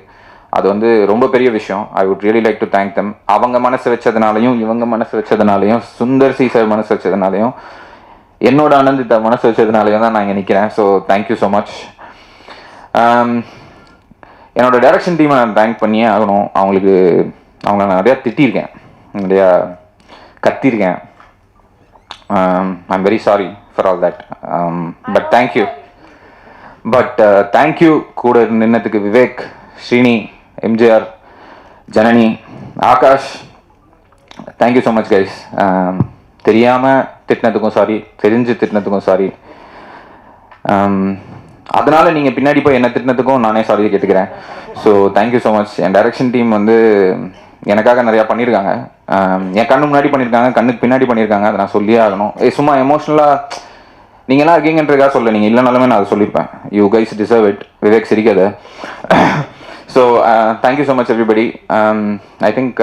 அது வந்து ரொம்ப பெரிய விஷயம். I would really like to thank தம். அவங்க மனசு வச்சதுனாலையும் இவங்க மனசு வச்சதுனாலையும் சுந்தர்சி சார் மனசு வச்சதுனாலையும் என்னோட அனந்திதா மனசு வச்சதுனாலையும் தான் நான் இங்கே நிற்கிறேன். So thank you so much. என்னோட டைரக்ஷன் டீமை நான் தேங்க் பண்ணியே ஆகணும். அவங்கள நான் நிறையா திட்டியிருக்கேன், நிறையா கத்திருக்கேன். I'm very sorry for all that. But thank you. Thank you கூட நின்னதுக்கு Vivek, Srini, MGR, Janani, Akash. Thank you so much guys. தெரியாமல் திட்டினதுக்கும் சாரி, தெரிஞ்சு திட்டினதுக்கும் சாரி. அதனால் நீங்கள் பின்னாடி போய் என்ன திட்டினதுக்கும் நானே சாரி கேட்டுக்கிறேன். So thank you so much. என் டைரக்ஷன் டீம் வந்து எனக்காக நிறையா பண்ணியிருக்காங்க. என் கண்ணு முன்னாடி பண்ணியிருக்காங்க, கண்ணுக்கு பின்னாடி பண்ணியிருக்காங்க. அதை நான் சொல்லியே ஆகணும். சும்மா எமோஷ்னலாக நீங்களாம் இருக்கீங்கன்றதுக்காக சொல்ல, நீங்கள் இல்லைனாலுமே நான் அதை சொல்லியிருப்பேன். You guys deserve it. Vivek சிரிக்காத. So thank you so much everybody. I think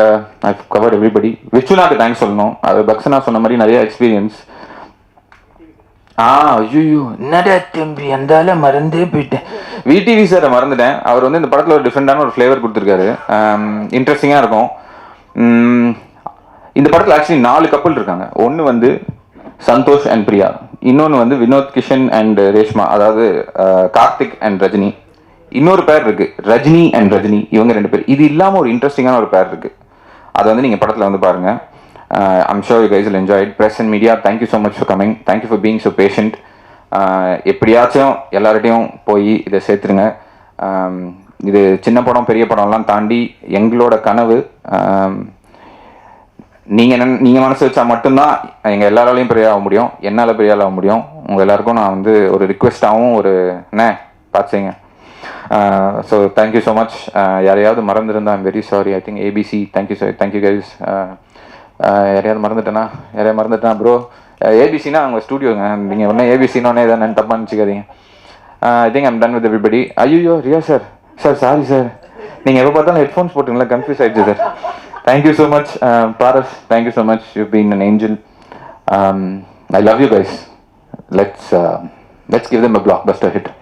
I covered everybody. விச்சுனாக்கு தேங்க்ஸ் சொல்லணும். அது பக்ஸனா சொன்ன மாதிரி நிறைய எக்ஸ்பீரியன்ஸ். ஐயோ என்னடா தம்பி அந்தால மறந்தே போயிட்டேன். விடிவி சாரை மறந்துட்டேன். அவர் வந்து இந்த படத்தில் ஒரு டிஃப்ரெண்டான ஒரு ஃப்ளேவர் கொடுத்துருக்காரு. இன்ட்ரெஸ்டிங்காக இருக்கும். இந்த படத்தில் ஆக்சுவலி 4 கப்பல் இருக்காங்க. ஒன்று வந்து சந்தோஷ் அண்ட் பிரியா, இன்னொன்று வந்து வினோத் கிஷன் அண்ட் ரேஷ்மா, அதாவது கார்த்திக் அண்ட் ரஜினி. இன்னொரு பேர் இருக்கு ரஜினி அண்ட் ரஜினி, இவங்க 2 பேர். இது இல்லாமல் ஒரு இன்ட்ரெஸ்டிங்கான ஒரு பேர் இருக்கு. அதை வந்து நீங்கள் படத்தில் வந்து பாருங்க. I'm sure you guys will enjoy it. Press and media, thank you so much for coming. Thank you for being so patient. எப்படியாச்சும் எல்லார்ட்டையும் போய் இதை சேர்த்துருங்க. இது சின்ன படம் பெரிய படம்லாம் தாண்டி எங்களோட கனவு. நீங்கள் மனசு வச்சா மட்டும்தான் எங்கள் எல்லாராலையும் பெரிய ஆக முடியும், என்னால் பெரிய ஆக முடியும். உங்கள் எல்லாருக்கும் நான் வந்து ஒரு ரிக்வெஸ்ட்டாகவும் ஒரு என்ன பார்த்துங்க. So thank you so much. யாரையாவது மறந்துருந்தா I'm very sorry. I think ABC, thank you guys. யாரையாவது மறந்துட்டேனா ப்ரோ? ஏபிசினா அவங்க ஸ்டூடியோங்க. நீங்கள் ஒன்றே ஏபிசினோடனே எதாவது நான் தப்பாக நினச்சிக்காதீங்க. I think I'm done with everybody. ஐயோ ரியா சார் சாரி சார், நீங்கள் எப்போ பார்த்தாலும் ஹெட்ஃபோன்ஸ் போட்டுங்களா, கன்ஃபியூஸ் ஆகிடுச்சு sir. Thank you so much Paras, thank you so much. You been an angel. I love you guys. Let's give them a blockbuster hit.